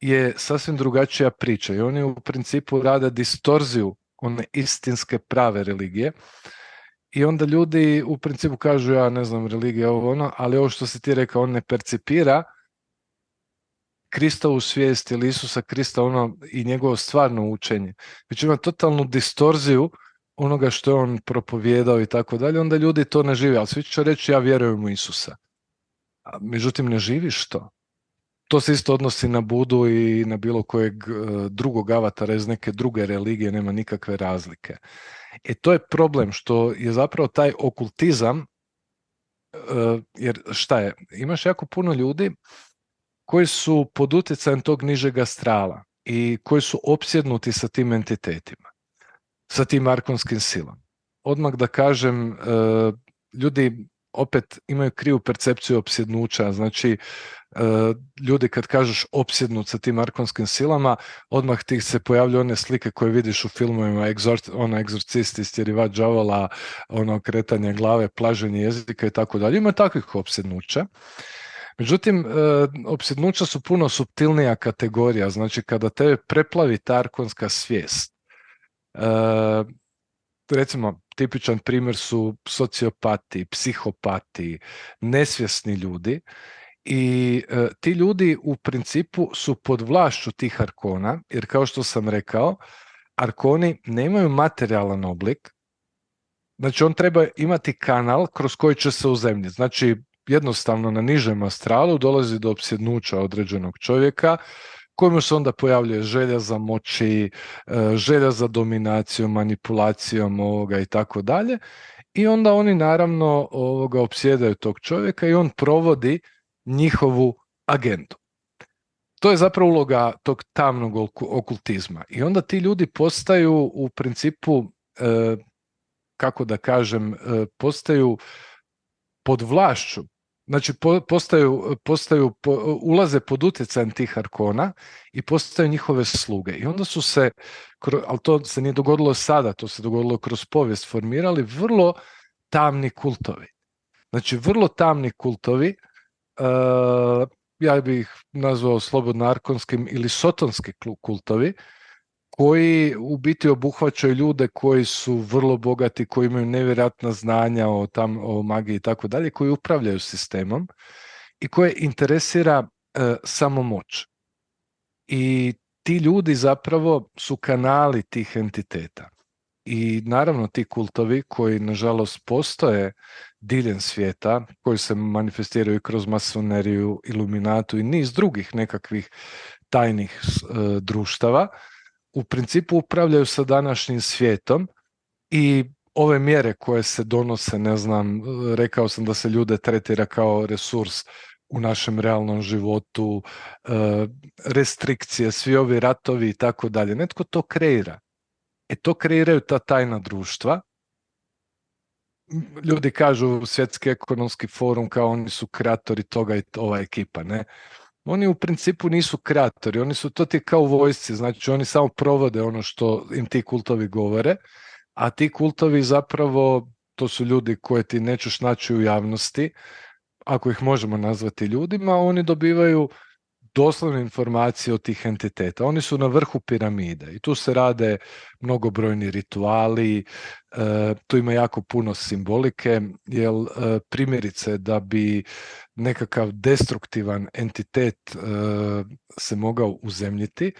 je sasvim drugačija priča i oni u principu rade distorziju one istinske prave religije i onda ljudi u principu kažu ja ne znam religija ovo ono, ali ovo što si ti rekao on ne percipira Kristovu svijest ili Isusa Krista ono i njegovo stvarno učenje. Već ima totalnu distorziju onoga što je on propovijedao i tako dalje, onda ljudi to ne žive, ali svi će reći ja vjerujem u Isusa. A, međutim, ne živiš to. To se isto odnosi na Budu i na bilo kojeg drugog avatara iz neke druge religije, nema nikakve razlike. To je problem što je zapravo taj okultizam, jer šta je, imaš jako puno ljudi koji su pod utjecajem tog nižeg astrala i koji su opsjednuti sa tim entitetima, sa tim arkonskim silama. Odmah da kažem, ljudi opet imaju krivu percepciju opsjednuća, znači ljudi kad kažeš opsjednut sa tim arkonskim silama, odmah ti se pojavljaju one slike koje vidiš u filmovima, ono egzorcist, istjerivač đavola, ono kretanje glave, plaženje jezika i tako dalje. Ima takvih opsjednuća. Međutim, opsjednuća su puno suptilnija kategorija, znači kada tebe preplavi ta arkonska svijest, recimo tipičan primjer su sociopati, psihopati, nesvjesni ljudi i ti ljudi u principu su pod vlašću tih arkona, jer kao što sam rekao, arkoni nemaju materijalan oblik, znači on treba imati kanal kroz koji će se uzemljiti, znači jednostavno na nižem astralu dolazi do opsjednuća određenog čovjeka kojemu se onda pojavljuje želja za moći, želja za dominacijom, manipulacijom ovoga i tako dalje i onda oni naravno opsjedaju tog čovjeka i on provodi njihovu agendu. To je zapravo uloga tog tamnog okultizma i onda ti ljudi postaju u principu, kako da kažem, postaju pod vlašću. Znači ulaze pod utjecajem tih arkona i postaju njihove sluge. I onda su se, ali to se nije dogodilo sada, to se dogodilo kroz povijest, formirali vrlo tamni kultovi. Znači vrlo tamni kultovi, ja bih ih nazvao slobodno arkonskim ili sotonski kultovi, koji u biti obuhvaćaju ljude koji su vrlo bogati, koji imaju nevjerojatna znanja o magiji i tako dalje, koji upravljaju sistemom i koje interesira samo moć. I ti ljudi zapravo su kanali tih entiteta. I naravno ti kultovi koji nažalost postoje diljem svijeta, koji se manifestiraju kroz masoneriju, iluminatu i niz drugih nekakvih tajnih društava, u principu upravljaju sa današnjim svijetom i ove mjere koje se donose, ne znam, rekao sam da se ljude tretira kao resurs u našem realnom životu, restrikcije, svi ovi ratovi i tako dalje. Netko to kreira. To kreiraju ta tajna društva. Ljudi kažu Svjetski ekonomski forum kao oni su kreatori toga i ova ekipa, ne? Oni u principu nisu kreatori, oni su to ti kao u vojsci, znači oni samo provode ono što im ti kultovi govore, a ti kultovi zapravo, to su ljudi koje ti nećeš naći u javnosti, ako ih možemo nazvati ljudima, oni dobivaju doslovne informacije od tih entiteta. Oni su na vrhu piramide i tu se rade mnogobrojni rituali, tu ima jako puno simbolike, jer primjerice da bi nekakav destruktivan entitet se mogao uzemljiti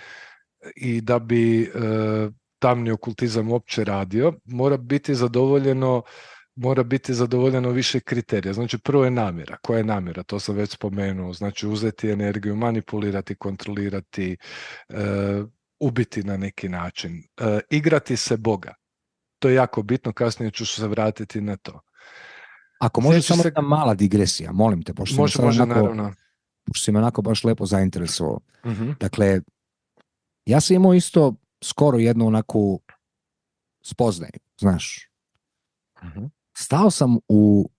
i da bi tamni okultizam uopće radio, mora biti zadovoljeno više kriterija. Znači prvo je namjera. Koja je namjera? To sam već spomenuo. Znači uzeti energiju, manipulirati, kontrolirati, ubiti na neki način. Igrati se Boga. To je jako bitno, kasnije ću se vratiti na to. Ako može Sjećaš samo se, jedna mala digresija, molim te, može naravno. pošto si me onako baš lepo zainteresovao. Mhm. Dakle, ja sam imao isto skoro jednu onako spoznaju, znaš. Mhm. Stao sam u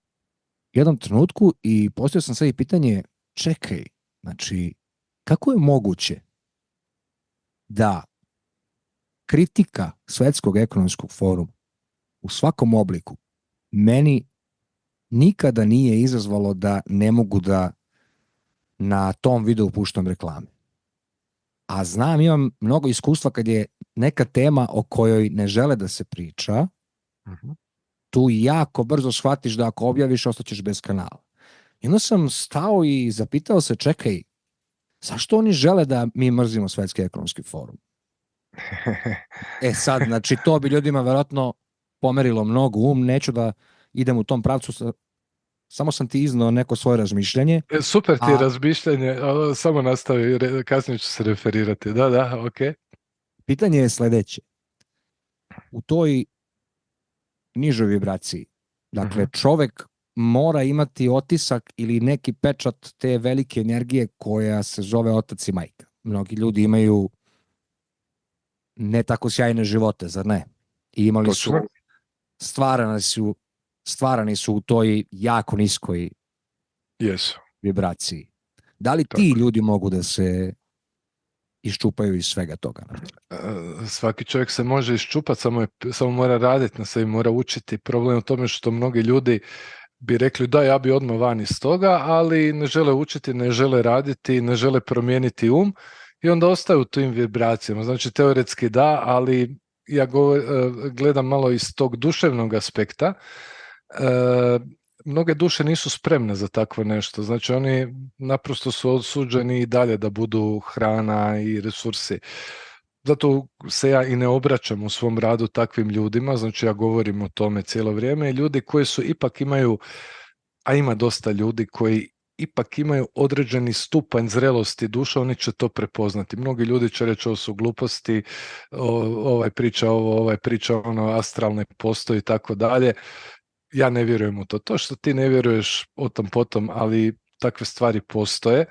jednom trenutku i postavio sam sebi pitanje, čekaj, znači, kako je moguće da kritika Svetskog ekonomskog foruma u svakom obliku meni nikada nije izazvalo da ne mogu da na tom videu puštam reklame. A znam, imam mnogo iskustva kad je neka tema o kojoj ne žele da se priča, Mhm. tu jako brzo shvatiš da ako objaviš, ostaćeš bez kanala. I onda sam stao i zapitao se, čekaj, zašto oni žele da mi mrzimo Svetski ekonomski forum? E sad, znači, to bi ljudima verovatno pomerilo mnogo neću da idem u tom pravcu, samo sam ti iznao neko svoje razmišljanje. Super ti je razmišljanje, samo nastavi, kasnije ću se referirati. Da, ok. Pitanje je sledeće. U toj nižoj vibraciji, dakle, čovek mora imati otisak ili neki pečat te velike energije koja se zove otac i majka. Mnogi ljudi imaju ne tako sjajne živote, zar ne? I imali su, stvarani su u toj jako niskoj vibraciji. Da li ti ljudi mogu da se iščupaju iz svega toga? Svaki čovjek se može iščupati, samo mora raditi na sebi, mora učiti. Problem je u tome što mnogi ljudi bi rekli da, ja bi odmah van iz toga, ali ne žele učiti, ne žele raditi, ne žele promijeniti i onda ostaju u tim vibracijama. Znači, teoretski da, ali ja gledam malo iz tog duševnog aspekta. Mnoge duše nisu spremne za takvo nešto. Znači, oni naprosto su osuđeni i dalje da budu hrana i resursi. Zato se ja i ne obraćam u svom radu takvim ljudima, znači ja govorim o tome cijelo vrijeme. Ljudi koji su ipak imaju, a ima dosta ljudi koji ipak imaju određeni stupanj zrelosti duša, oni će to prepoznati. Mnogi ljudi će reći ovo su gluposti, ovaj priča ovo, ovaj priča ono, astralne postoji i tako dalje. Ja ne vjerujem u to. To što ti ne vjeruješ o tom potom, ali takve stvari postoje.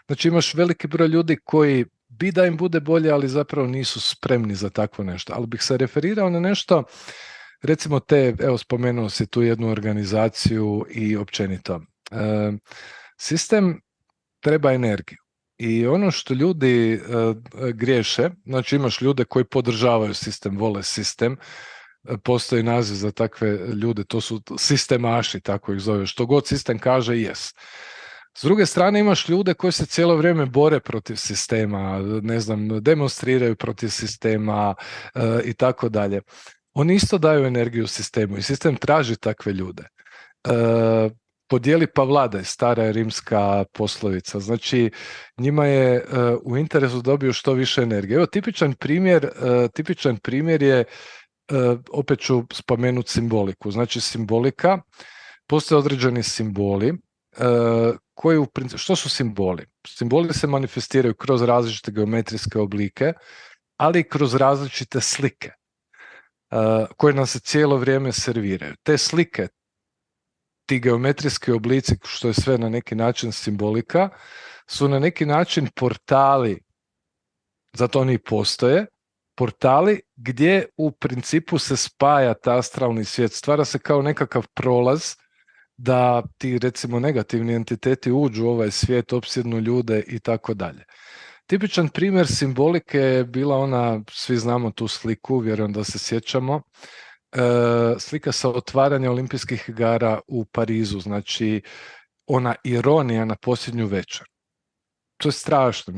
Znači imaš veliki broj ljudi koji bi da im bude bolje, ali zapravo nisu spremni za takvo nešto. Ali bih se referirao na nešto, recimo evo spomenuo si tu jednu organizaciju i općenito. Sistem treba energiju. I ono što ljudi griješe, znači imaš ljude koji podržavaju sistem, vole sistem, postoji naziv za takve ljude, to su sistemaši, tako ih zove, što god sistem kaže, yes. S druge strane imaš ljude koji se cijelo vrijeme bore protiv sistema, ne znam, demonstriraju protiv sistema i tako dalje. Oni isto daju energiju sistemu i sistem traži takve ljude. Podijeli pa vladaj, stara je rimska poslovica. Znači, njima je u interesu dobiju što više energije. Evo, tipičan primjer je, opet ću spomenuti simboliku. Znači, simbolika, postoje određeni simboli, koji što su simboli? Simboli se manifestiraju kroz različite geometrijske oblike, ali i kroz različite slike koje nam se cijelo vrijeme serviraju. Te slike, ti geometrijski oblici, što je sve na neki način simbolika, su na neki način portali, zato oni postoje, portali gdje u principu se spaja ta astralni svijet, stvara se kao nekakav prolaz da ti recimo negativni entiteti uđu u ovaj svijet, opsjednu ljude i tako dalje. Tipičan primjer simbolike je bila ona, svi znamo tu sliku, vjerujem da se sjećamo, slika sa otvaranja olimpijskih igara u Parizu, znači ona ironija na posljednju večer. To je strašno,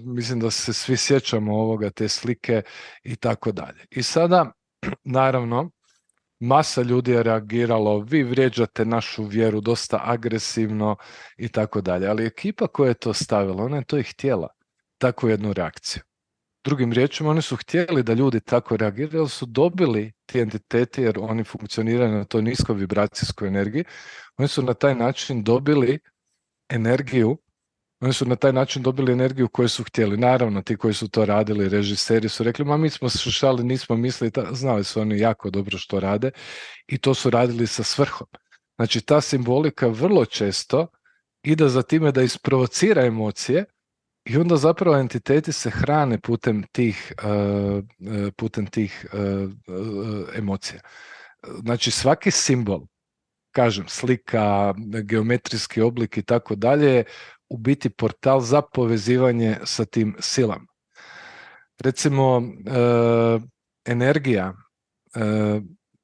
mislim da se svi sjećamo te slike i tako dalje. I sada, naravno, masa ljudi je reagiralo, vi vrijeđate našu vjeru dosta agresivno i tako dalje, ali ekipa koja je to stavila, ona je to i htjela, takvu jednu reakciju. Drugim riječima, oni su htjeli da ljudi tako reagiraju, su dobili ti entiteti, jer oni funkcioniraju na toj niskoj vibracijskoj energiji, oni su na taj način dobili energiju, koju su htjeli. Naravno, ti koji su to radili, režiseri su rekli, mi smo slušali, nismo mislili, znali su oni jako dobro što rade i to su radili sa svrhom. Znači ta simbolika vrlo često ide za time da isprovocira emocije i onda zapravo entiteti se hrane putem tih emocija. Znači svaki simbol, kažem, slika, geometrijski oblik i tako dalje, u biti portal za povezivanje sa tim silama. Recimo, energija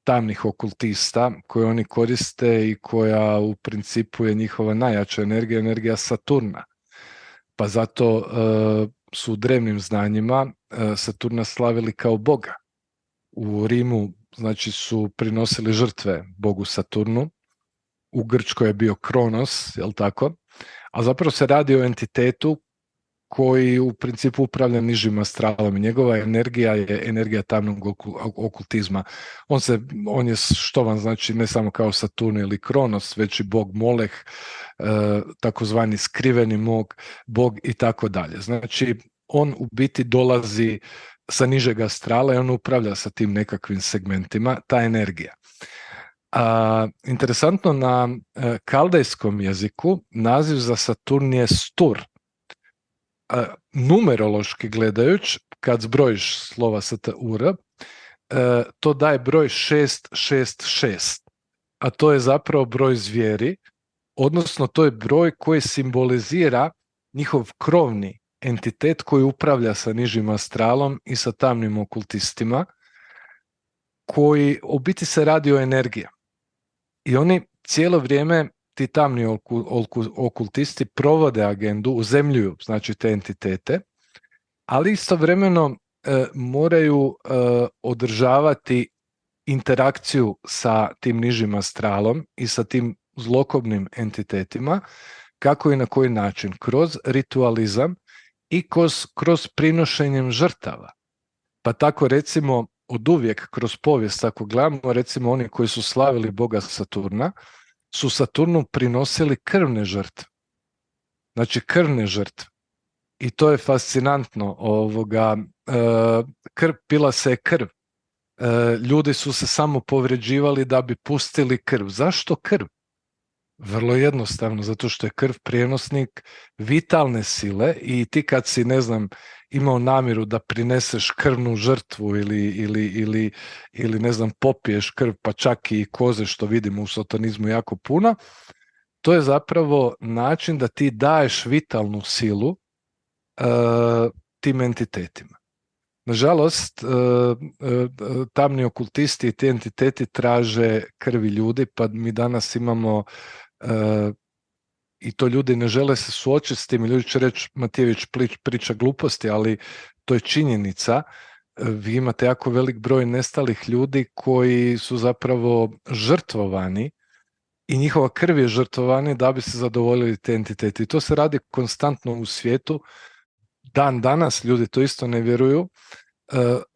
tamnih okultista koju oni koriste i koja u principu je njihova najjača energija, energija Saturna. Pa zato su u drevnim znanjima Saturna slavili kao boga. U Rimu znači su prinosili žrtve bogu Saturnu, u Grčkoj je bio Kronos, jel tako? A zapravo se radi o entitetu koji u principu upravlja nižim astralom i njegova energija je energija tamnog okultizma. On je štovan, znači ne samo kao Saturn ili Kronos, već i bog Moleh, takozvani skriveni bog i tako dalje. Znači on u biti dolazi sa nižeg astrala i on upravlja sa tim nekakvim segmentima, ta energija. Interesantno, na kaldejskom jeziku naziv za Saturn je Stur. Numerološki gledajući, kad zbrojiš slova STUR, to daje broj 666, a to je zapravo broj zvijeri, odnosno to je broj koji simbolizira njihov krovni entitet koji upravlja sa nižim astralom i sa tamnim okultistima, koji u biti se radi o energiji. I oni cijelo vrijeme, ti tamni okultisti, provode agendu, uzemljuju znači te entitete, ali istovremeno moraju održavati interakciju sa tim nižim astralom i sa tim zlokobnim entitetima, kako i na koji način? Kroz ritualizam i kroz prinošenjem žrtava. Pa tako recimo od uvijek kroz povijest, ako gledamo, recimo oni koji su slavili boga Saturna, su Saturnu prinosili krvne žrtve. Znači krvne žrtve. I to je fascinantno. Pila se je krv. Ljudi su se samo povređivali da bi pustili krv. Zašto krv? Vrlo jednostavno, zato što je krv prijenosnik vitalne sile i ti kad si, ne znam, imao namjeru da prineseš krvnu žrtvu ili ne znam, popiješ krv, pa čak i koze, što vidimo u satanizmu jako puno, to je zapravo način da ti daješ vitalnu silu tim entitetima. Nažalost, tamni okultisti i ti entiteti traže krvi ljudi, pa mi danas imamo i to ljudi ne žele se suočiti s tim. Ljudi će reći, Matijević priča gluposti, ali to je činjenica. Vi imate jako velik broj nestalih ljudi koji su zapravo žrtvovani i njihova krv je žrtvovani da bi se zadovoljili te entiteti. I to se radi konstantno u svijetu. Dan danas, ljudi to isto ne vjeruju,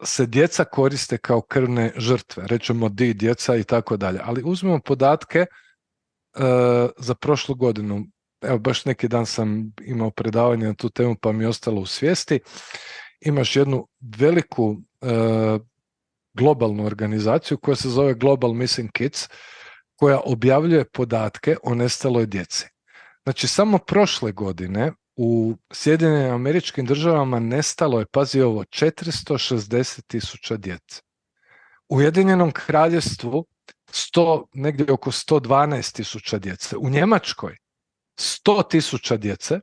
se djeca koriste kao krvne žrtve. Rećemo djeca i tako dalje. Ali uzmemo podatke za prošlu godinu. Evo, baš neki dan sam imao predavanje na tu temu pa mi je ostalo u svijesti. Imaš jednu veliku globalnu organizaciju koja se zove Global Missing Kids, koja objavljuje podatke o nestaloj djeci. Znači, samo prošle godine u Sjedinjenim Američkim Državama nestalo je, pazi ovo, 460.000 djece. U Ujedinjenom Kraljevstvu negdje oko 112.000 djece. U Njemačkoj 100.000 djece,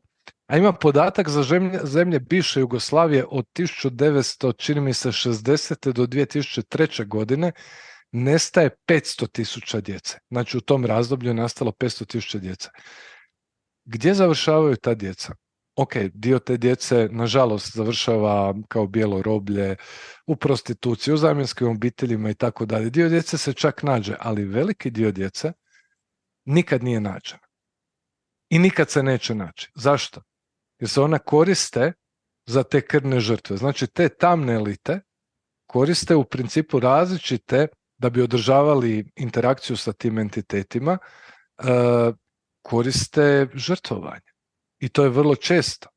a ima podatak za zemlje bivše Jugoslavije od 1960. do 2003. godine nestaje 500.000 djece. Znači u tom razdoblju je nastalo 500.000 djece. Gdje završavaju ta djeca? Ok, dio te djece nažalost završava kao bijelo roblje, u prostituciji, u zamjenskim obiteljima i tako dalje. Dio djece se čak nađe, ali veliki dio djece nikad nije nađen. I nikad se neće naći. Zašto? Jer se ona koriste za te krvne žrtve. Znači te tamne elite koriste u principu različite, da bi održavali interakciju sa tim entitetima, koriste žrtvovanje. I to je vrlo često.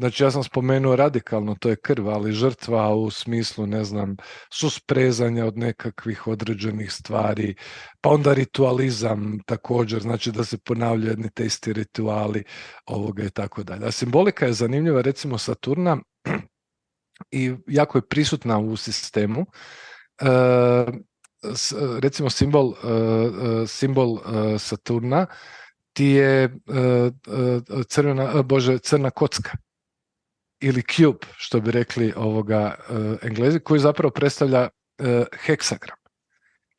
Znači ja sam spomenuo radikalno, to je krv, ali žrtva u smislu, ne znam, susprezanja od nekakvih određenih stvari, pa onda ritualizam također, znači da se ponavljaju jedni te isti rituali ovoga i tako dalje. A simbolika je zanimljiva, recimo Saturna, i jako je prisutna u sistemu. Recimo simbol Saturna ti je crna kocka ili cube, što bi rekli Englezi, koji zapravo predstavlja heksagram.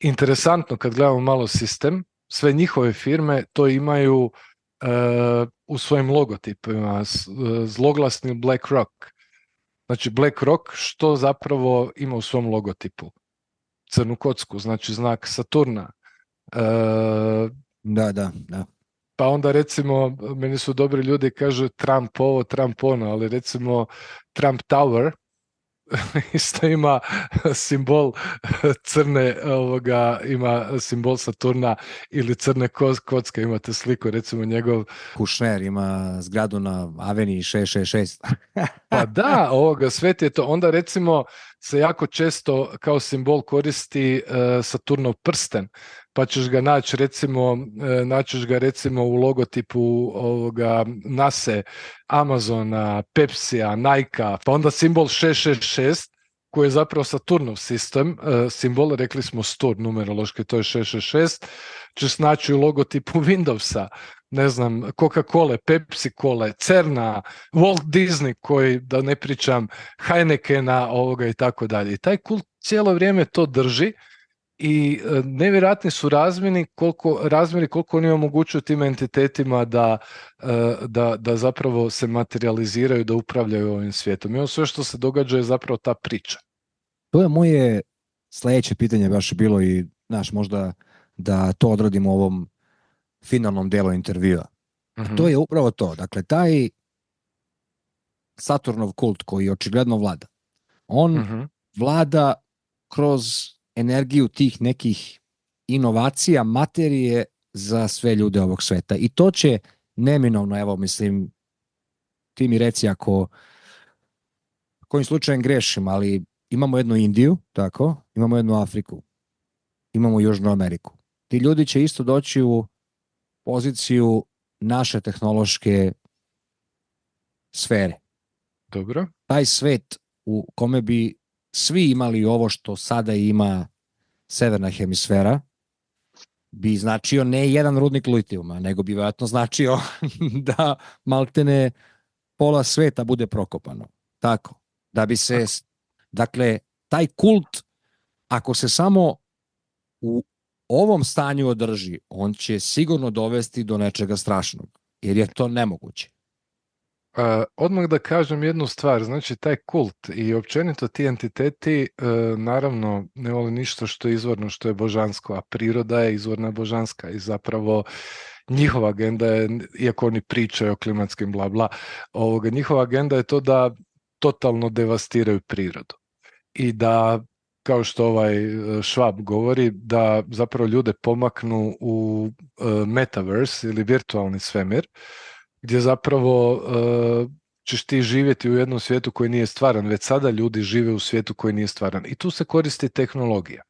Interesantno, kad gledamo malo sistem, sve njihove firme to imaju u svojim logotipima, zloglasni BlackRock. Znači BlackRock što zapravo ima u svom logotipu? Crnu kocku, znači znak Saturna. Da. Pa onda recimo, meni su dobri ljudi, kažu Trump ovo, Trump ono, ali recimo Trump Tower isto ima simbol crne, ima simbol Saturna ili crne kocke, imate sliku, recimo njegov... Kushner ima zgradu na Aveniji 666. Pa da, svet je to. Onda recimo se jako često kao simbol koristi Saturnov prsten, pa ćeš ga naći recimo u logotipu NASA, Amazona, Pepsija, Nike-a, pa onda simbol 666 koji je zapravo Saturnov simbol, rekli smo Stur numerološki, to je 666, ćeš naći u logotipu Windowsa, ne znam, Coca-Cola, Pepsi Cola, Cerna, Walt Disney, koji, da ne pričam, Heinekena, i tako dalje. I taj kult cijelo vrijeme to drži i nevjerojatni su razmjeri koliko oni omogućuju tim entitetima da zapravo se materializiraju, da upravljaju ovim svijetom. I ovo sve što se događa je zapravo ta priča. To je moje sljedeće pitanje baš bilo i možda da to odradimo u ovom finalnom delu intervjua. Uh-huh. To je upravo to. Dakle, taj Saturnov kult koji očigledno vlada, on vlada kroz energiju tih nekih inovacija, materije za sve ljude ovog sveta. I to će neminovno, evo mislim, ti mi reci ako kojim slučajem grešim, ali imamo jednu Indiju, tako, imamo jednu Afriku, imamo Južnu Ameriku. Ti ljudi će isto doći u poziciju naše tehnološke sfere. Dobro. Taj svet u kome bi svi imali ovo što sada ima severna hemisfera, bi značio ne jedan rudnik litijuma, nego bi vjerojatno značio da maltene pola sveta bude prokopano. Tako. Da bi se, dakle, taj kult, ako se samo u ovom stanju održi, on će sigurno dovesti do nečega strašnog, jer je to nemoguće. Odmah da kažem jednu stvar, znači taj kult i općenito ti entiteti naravno ne vole ništa što je izvorno, što je božansko, a priroda je izvorna božanska i zapravo njihova agenda je, iako oni pričaju o klimatskim bla bla, njihova agenda je to da totalno devastiraju prirodu i da, kao što Schwab govori, da zapravo ljude pomaknu u metaverse ili virtualni svemir, gdje zapravo ćeš ti živjeti u jednom svijetu koji nije stvaran. Već sada ljudi žive u svijetu koji nije stvaran. I tu se koristi tehnologija.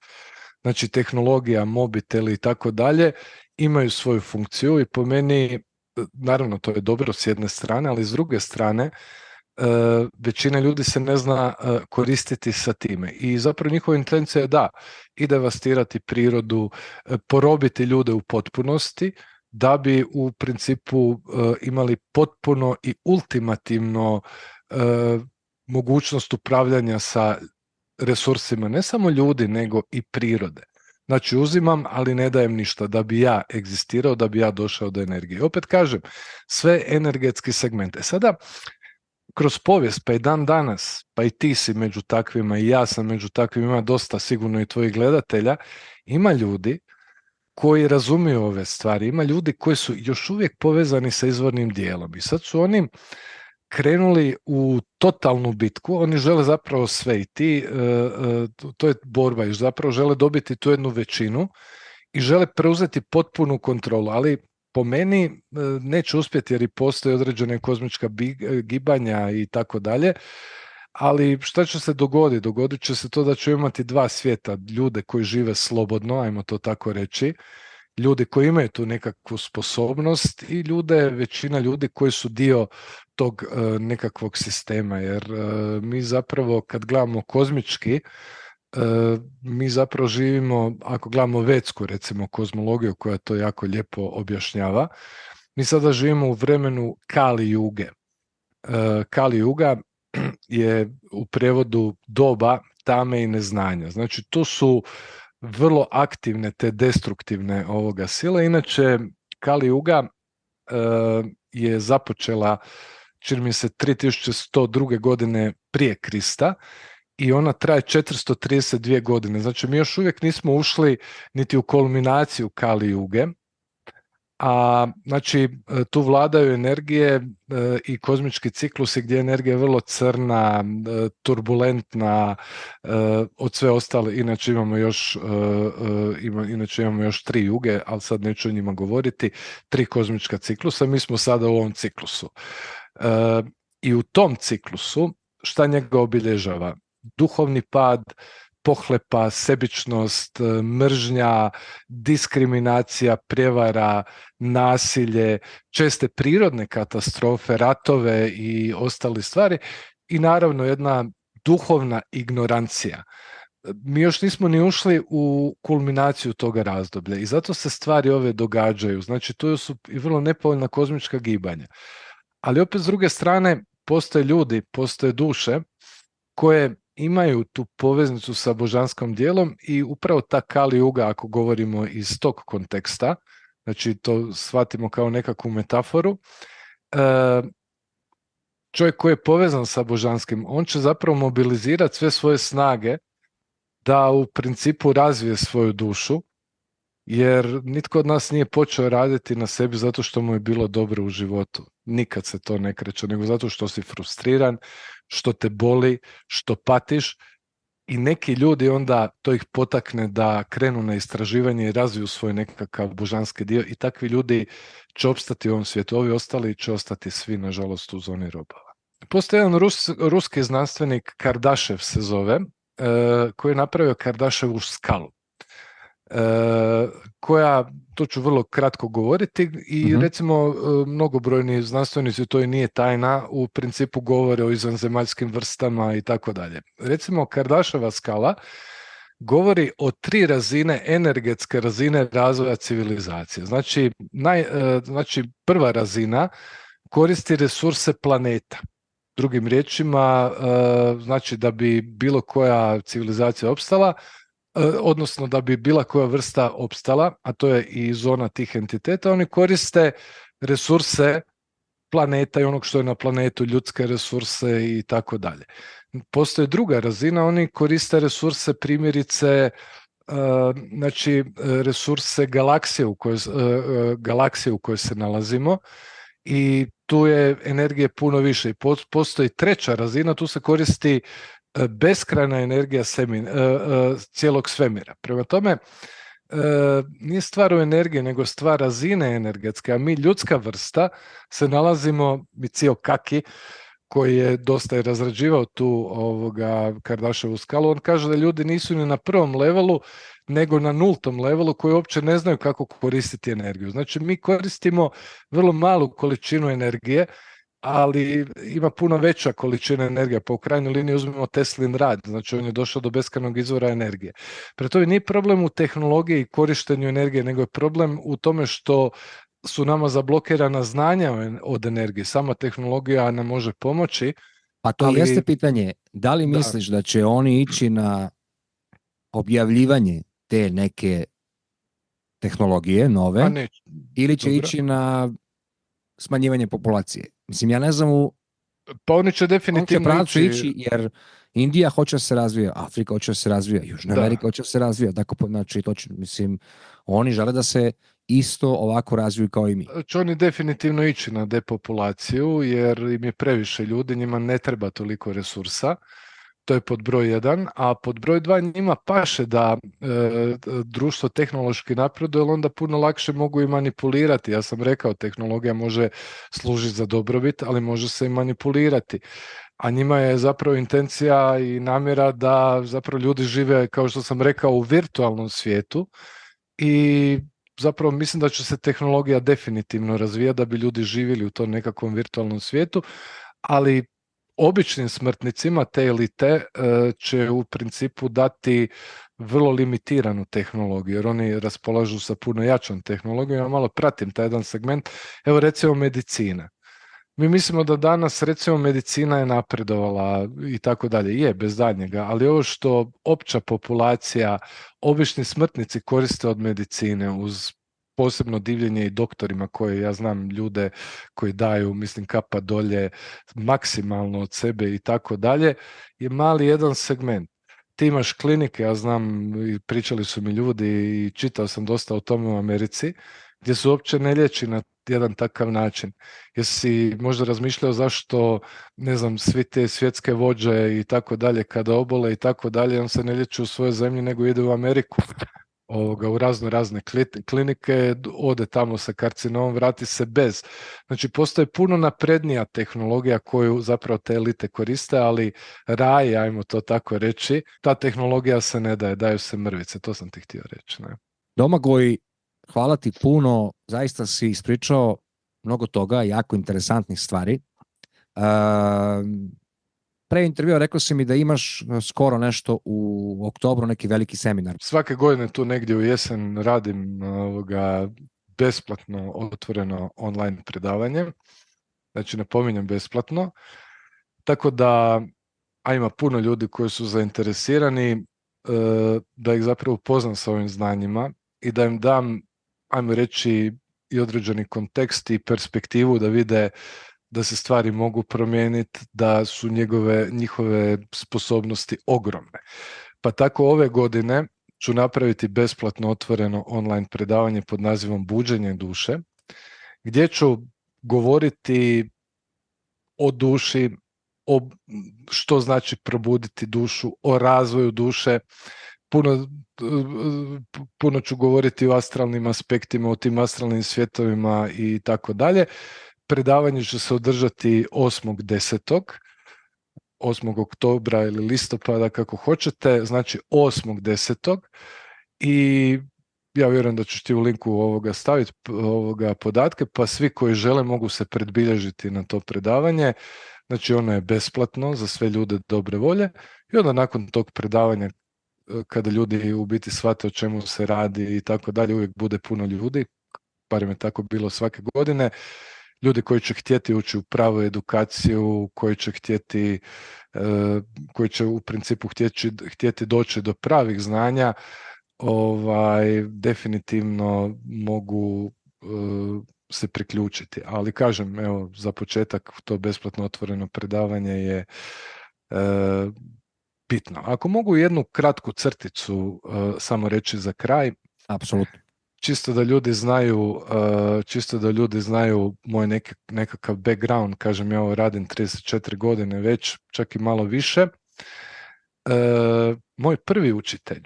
Znači tehnologija, mobiteli i tako dalje imaju svoju funkciju i po meni, naravno to je dobro s jedne strane, ali s druge strane većina ljudi se ne zna koristiti sa time. I zapravo njihova intencija je da i devastirati prirodu, porobiti ljude u potpunosti, da bi u principu imali potpuno i ultimativno mogućnost upravljanja sa resursima ne samo ljudi nego i prirode. Znači uzimam, ali ne dajem ništa da bi ja egzistirao, da bi ja došao do energije. Opet kažem, sve energetski segmente. Sada, kroz povijest, pa i dan danas, pa i ti si među takvima i ja sam među takvima, ima dosta sigurno i tvojih gledatelja, ima ljudi koji razumiju ove stvari, ima ljudi koji su još uvijek povezani sa izvornim dijelom i sad su oni krenuli u totalnu bitku, oni žele zapravo sve i ti, to je borba i zapravo žele dobiti tu jednu većinu i žele preuzeti potpunu kontrolu, ali po meni neće uspjeti jer i postoje određene kozmička gibanja i tako dalje, ali šta će se dogoditi? Dogodit će se to da će imati dva svijeta, ljude koji žive slobodno, ajmo to tako reći, ljudi koji imaju tu nekakvu sposobnost i većina ljudi koji su dio tog nekakvog sistema, jer mi zapravo kad gledamo kozmički, mi zapravo živimo, ako gledamo vetsku recimo kozmologiju koja to jako lijepo objašnjava, mi sada živimo u vremenu Kali Juge. Kali Juga je u prijevodu doba tame i neznanja. Znači tu su vrlo aktivne te destruktivne ovoga sile. Inače Kali Juga je započela čini mi se 3102. godine prije Krista i ona traje 432 godine. Znači mi još uvijek nismo ušli niti u kulminaciju Kali Juge, a znači tu vladaju energije i kozmički ciklusi gdje je energija vrlo crna, turbulentna od sve ostale. Inače imamo još 3 juge, ali sad neću o njima govoriti, 3 kozmička ciklusa, mi smo sada u ovom ciklusu. I u tom ciklusu šta njega obilježava? Duhovni pad, pohlepa, sebičnost, mržnja, diskriminacija, prijevara, nasilje, česte prirodne katastrofe, ratove i ostale stvari i naravno jedna duhovna ignorancija. Mi još nismo ni ušli u kulminaciju toga razdoblja i zato se stvari ove događaju. Znači tu su i vrlo nepovoljna kozmička gibanja. Ali opet s druge strane postoje ljudi, postoje duše koje imaju tu poveznicu sa božanskom dijelom i upravo ta Kali Juga, ako govorimo iz tog konteksta, znači to shvatimo kao nekakvu metaforu, čovjek koji je povezan sa božanskim, on će zapravo mobilizirati sve svoje snage da u principu razvije svoju dušu, jer nitko od nas nije počeo raditi na sebi zato što mu je bilo dobro u životu. Nikad se to ne kreće, nego zato što si frustriran, što te boli, što patiš i neki ljudi onda to ih potakne da krenu na istraživanje i razviju svoj nekakav božanski dio i takvi ljudi će opstati u ovom svijetu. Ovi ostali će ostati svi, nažalost, u zoni robova. Postoji jedan ruski znanstvenik, Kardašev se zove, koji je napravio Kardaševu skalu. Koja, to ću vrlo kratko govoriti i recimo mnogobrojni znanstvenici, to i nije tajna, u principu govore o izvanzemaljskim vrstama i tako dalje. Recimo Kardaševa skala govori o 3 razine, energetske razine razvoja civilizacije. Znači prva razina koristi resurse planeta. Drugim riječima, znači da bi bilo koja civilizacija opstala, odnosno da bi bila koja vrsta opstala, a to je i zona tih entiteta, oni koriste resurse planeta i onog što je na planetu, ljudske resurse i tako dalje. Postoji druga razina, oni koriste resurse, primjerice, znači resurse galaksije u kojoj se nalazimo i tu je energije puno više. I postoji treća razina, tu se koristi beskrajna energija cijelog svemira. Prema tome, nije stvar u energiji, nego stvar razine energetske, a mi ljudska vrsta se nalazimo, Michio Kaku, koji je dosta i razrađivao tu Kardaševu skalu, on kaže da ljudi nisu ni na prvom levelu, nego na 0. levelu koji uopće ne znaju kako koristiti energiju. Znači mi koristimo vrlo malu količinu energije, ali ima puno veća količina energije. Po krajnjoj liniji uzmemo Teslin rad, znači on je došao do beskrajnog izvora energije. Pre to nije problem u tehnologiji i korištenju energije, nego je problem u tome što su nama zablokirana znanja od energije. Sama tehnologija nam može pomoći. Pa to jeste pitanje, da li misliš da će oni ići na objavljivanje te neke tehnologije nove, ili će ići na smanjivanje populacije? Mislim, ja ne znam pa oni će definitivno ići, jer Indija hoće se razvija, Afrika hoće se razvija, Južna Amerika hoće se razvija, tako, znači, mislim, oni žele da se isto ovako razviju kao i mi. Će oni definitivno ići na depopulaciju, jer im je previše ljudi, njima ne treba toliko resursa. To je pod broj 1, a pod broj 2 njima paše da društvo tehnološki napreduje, jer onda puno lakše mogu i manipulirati. Ja sam rekao, tehnologija može služiti za dobrobit, ali može se i manipulirati. A njima je zapravo intencija i namjera da zapravo ljudi žive, kao što sam rekao, u virtualnom svijetu i zapravo mislim da će se tehnologija definitivno razvijati da bi ljudi živjeli u tom nekakvom virtualnom svijetu, ali običnim smrtnicima te elite će u principu dati vrlo limitiranu tehnologiju, jer oni raspolažu sa puno jačom tehnologijom. Ja malo pratim taj jedan segment. Evo recimo medicina. Mi mislimo da danas recimo medicina je napredovala i tako dalje, je bez daljnjega, ali ovo što opća populacija, obični smrtnici koriste od medicine uz posebno divljenje i doktorima koje ja znam ljude koji daju, mislim, kapa dolje maksimalno od sebe i tako dalje, je mali jedan segment. Ti imaš klinike, ja znam, i pričali su mi ljudi i čitao sam dosta o tome u Americi, gdje se uopće ne liječi na jedan takav način. Jesi možda razmišljao zašto, ne znam, svi te svjetske vođe i tako dalje, kada obole i tako dalje, on se ne liječi u svojoj zemlji nego ide u Ameriku, u razne klinike, ode tamo sa karcinomom, vrati se bez. Znači, postoje puno naprednija tehnologija koju zapravo te elite koriste, ali raj, ajmo to tako reći, ta tehnologija se ne daje, daju se mrvice, to sam ti htio reći. Ne? Domagoj, hvala ti puno, zaista si ispričao mnogo toga, jako interesantnih stvari. Pre intervjua rekao si mi da imaš skoro nešto u oktobru, neki veliki seminar. Svake godine tu negdje u jesen radim besplatno otvoreno online predavanje. Znači, napominjem, besplatno. Tako da, a ima puno ljudi koji su zainteresirani da ih zapravo upoznam sa ovim znanjima i da im dam, ajmo reći, i određeni kontekst i perspektivu da vide da se stvari mogu promijeniti, da su njihove sposobnosti ogromne. Pa tako ove godine ću napraviti besplatno otvoreno online predavanje pod nazivom Buđenje duše, gdje ću govoriti o duši, o što znači probuditi dušu, o razvoju duše. Puno ću govoriti o astralnim aspektima, o tim astralnim svjetovima i tako dalje. Predavanje će se održati 8.10. 8. oktobra ili listopada, kako hoćete, znači 8.10. I ja vjerujem da ću ti u linku staviti podatke, pa svi koji žele mogu se predbilježiti na to predavanje. Znači, ono je besplatno za sve ljude dobre volje i onda nakon tog predavanja, kada ljudi u biti shvate o čemu se radi i tako dalje, uvijek bude puno ljudi, barem je tako bilo svake godine, ljudi koji će htjeti ući u pravu edukaciju, koji će u principu htjeti doći do pravih znanja, definitivno mogu se priključiti. Ali kažem, evo, za početak to besplatno otvoreno predavanje je bitno. Ako mogu jednu kratku crticu samo reći za kraj. Apsolutno. Čisto da ljudi znaju moj nekakav background, kažem, ja ovo radim 34 godine već, čak i malo više. Moj prvi učitelj,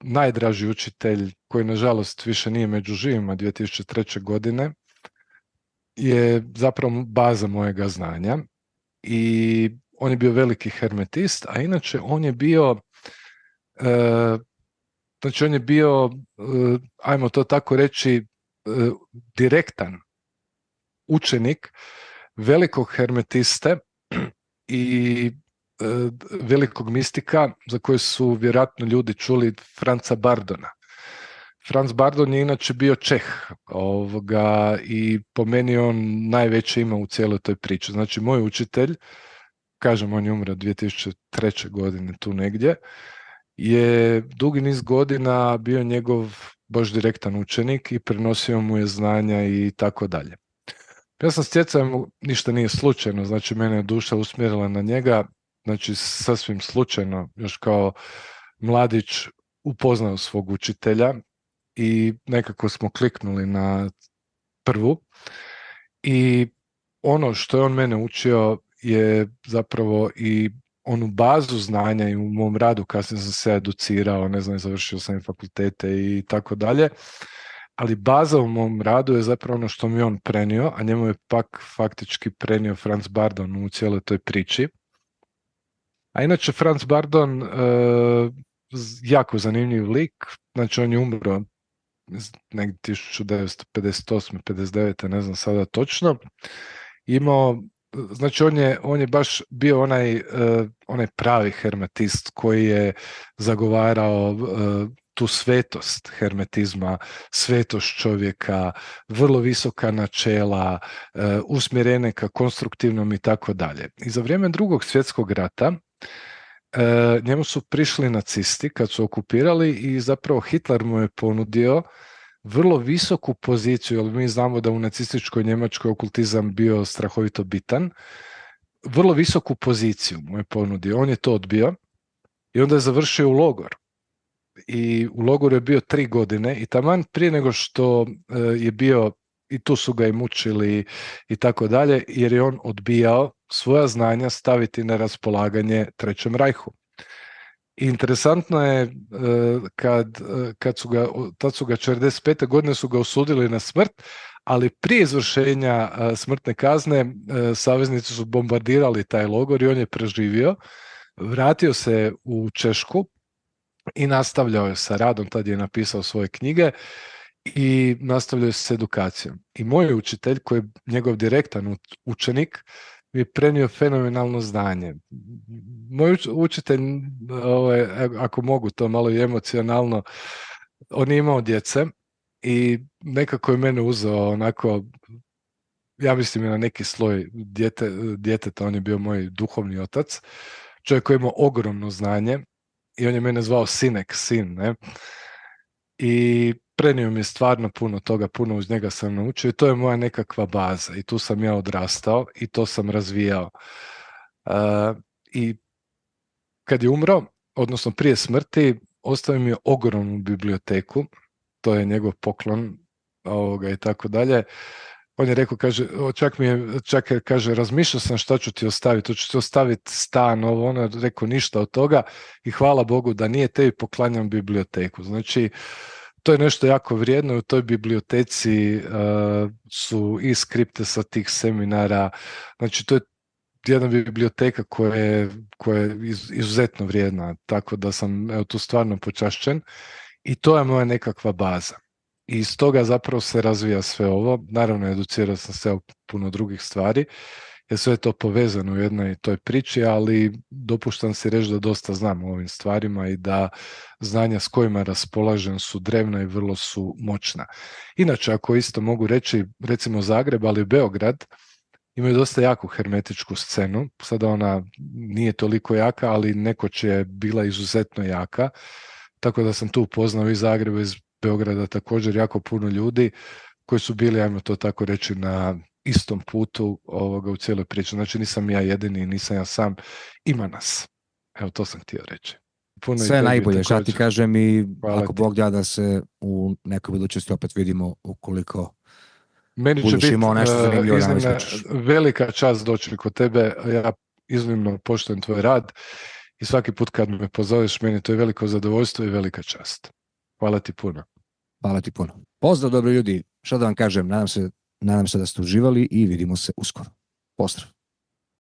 najdraži učitelj, koji nažalost više nije među živima 2003. godine, je zapravo baza mojega znanja i on je bio veliki hermetist, a inače on je bio ajmo to tako reći, direktan učenik velikog hermetiste i velikog mistika za koje su vjerojatno ljudi čuli, Franza Bardona. Franz Bardon je inače bio Čeh i po meni on najveće ima u cijeloj toj priči. Znači, moj učitelj, kažem, on je umro 2003. godine tu negdje, je dugi niz godina bio njegov baš direktan učenik i prenosio mu je znanja i tako dalje. Ja sam stjecajem, ništa nije slučajno, znači mene je duša usmjerila na njega, znači sasvim slučajno, još kao mladić upoznao svog učitelja i nekako smo kliknuli na prvu i ono što je on mene učio je zapravo i onu bazu znanja i u mom radu kasnije sam se educirao, ne znam, završio sam i fakultete i tako dalje, ali baza u mom radu je zapravo ono što mi on prenio, a njemu je pak faktički prenio Franz Bardon u cijeloj toj priči. A inače Franz Bardon, jako zanimljiv lik, znači on je umro negdje 1958. 59. ne znam sada točno. Imao, znači on je baš bio onaj pravi hermetist koji je zagovarao tu svetost hermetizma, svetost čovjeka, vrlo visoka načela, usmjerene ka konstruktivnom i tako dalje. I za vrijeme Drugog svjetskog rata njemu su prišli nacisti kad su okupirali i zapravo Hitler mu je ponudio vrlo visoku poziciju, jer mi znamo da u nacističkoj Njemačkoj okultizam bio strahovito bitan, vrlo visoku poziciju mu je ponudio. On je to odbio i onda je završio u logor. I u logoru je bio 3 godine i taman prije nego što je bio, i tu su ga i mučili i tako dalje, jer je on odbijao svoja znanja staviti na raspolaganje Trećem rajhu. I interesantno je kad su ga, tad su ga 45. godine su ga osudili na smrt, ali prije izvršenja smrtne kazne saveznici su bombardirali taj logor i on je preživio, vratio se u Češku i nastavljao je sa radom, tad je napisao svoje knjige i nastavljao je s edukacijom. I moj učitelj, koji je njegov direktan učenik, mi je prenio fenomenalno znanje. Moj učitelj, ako mogu to malo i emocionalno, on je imao djece i nekako je mene uzeo onako, ja mislim na neki sloj djeteta, on je bio moj duhovni otac, čovjek koji je imao ogromno znanje i on je mene zvao sinek, sin, ne? I prenio mi je stvarno puno toga, puno uz njega sam naučio i to je moja nekakva baza i tu sam ja odrastao i to sam razvijao. I kad je umro, odnosno prije smrti, ostavio mi je ogromnu biblioteku, to je njegov poklon i tako dalje. On je rekao, kaže, razmišljao sam šta ću ti ostaviti, hoću ti ostaviti stan, ono je rekao ništa od toga i hvala Bogu da nije, tebi poklanjam biblioteku. Znači, to je nešto jako vrijedno, u toj biblioteci su i skripte sa tih seminara, znači to je jedna biblioteka koja je izuzetno vrijedna, tako da sam tu stvarno počašćen i to je moja nekakva baza. I iz toga zapravo se razvija sve ovo. Naravno, educirao sam se o puno drugih stvari, jer sve je to povezano u jednoj toj priči, ali dopuštam si reći da dosta znam o ovim stvarima i da znanja s kojima raspolažem su drevna i vrlo su moćna. Inače, ako isto mogu reći, recimo Zagreb, ali Beograd, imaju dosta jaku hermetičku scenu. Sada ona nije toliko jaka, ali nekoć je bila izuzetno jaka. Tako da sam tu upoznao i Zagreba, iz Beograda također jako puno ljudi koji su bili, ajmo to tako reći, na istom putu u cijeloj priči. Znači nisam ja jedini, nisam ja sam, ima nas. Evo, to sam htio reći. Puno sve najbolje, šta ti kažem, i ako Bog da da se u nekoj budućnosti opet vidimo, ukoliko meni će biti velika čast doći kod tebe. Ja iznimno poštujem tvoj rad i svaki put kad me pozoveš, meni to je veliko zadovoljstvo i velika čast. Hvala ti puno. Hvala ti puno. Pozdrav, dobri ljudi. Šta da vam kažem, nadam se da ste uživali i vidimo se uskoro. Pozdrav.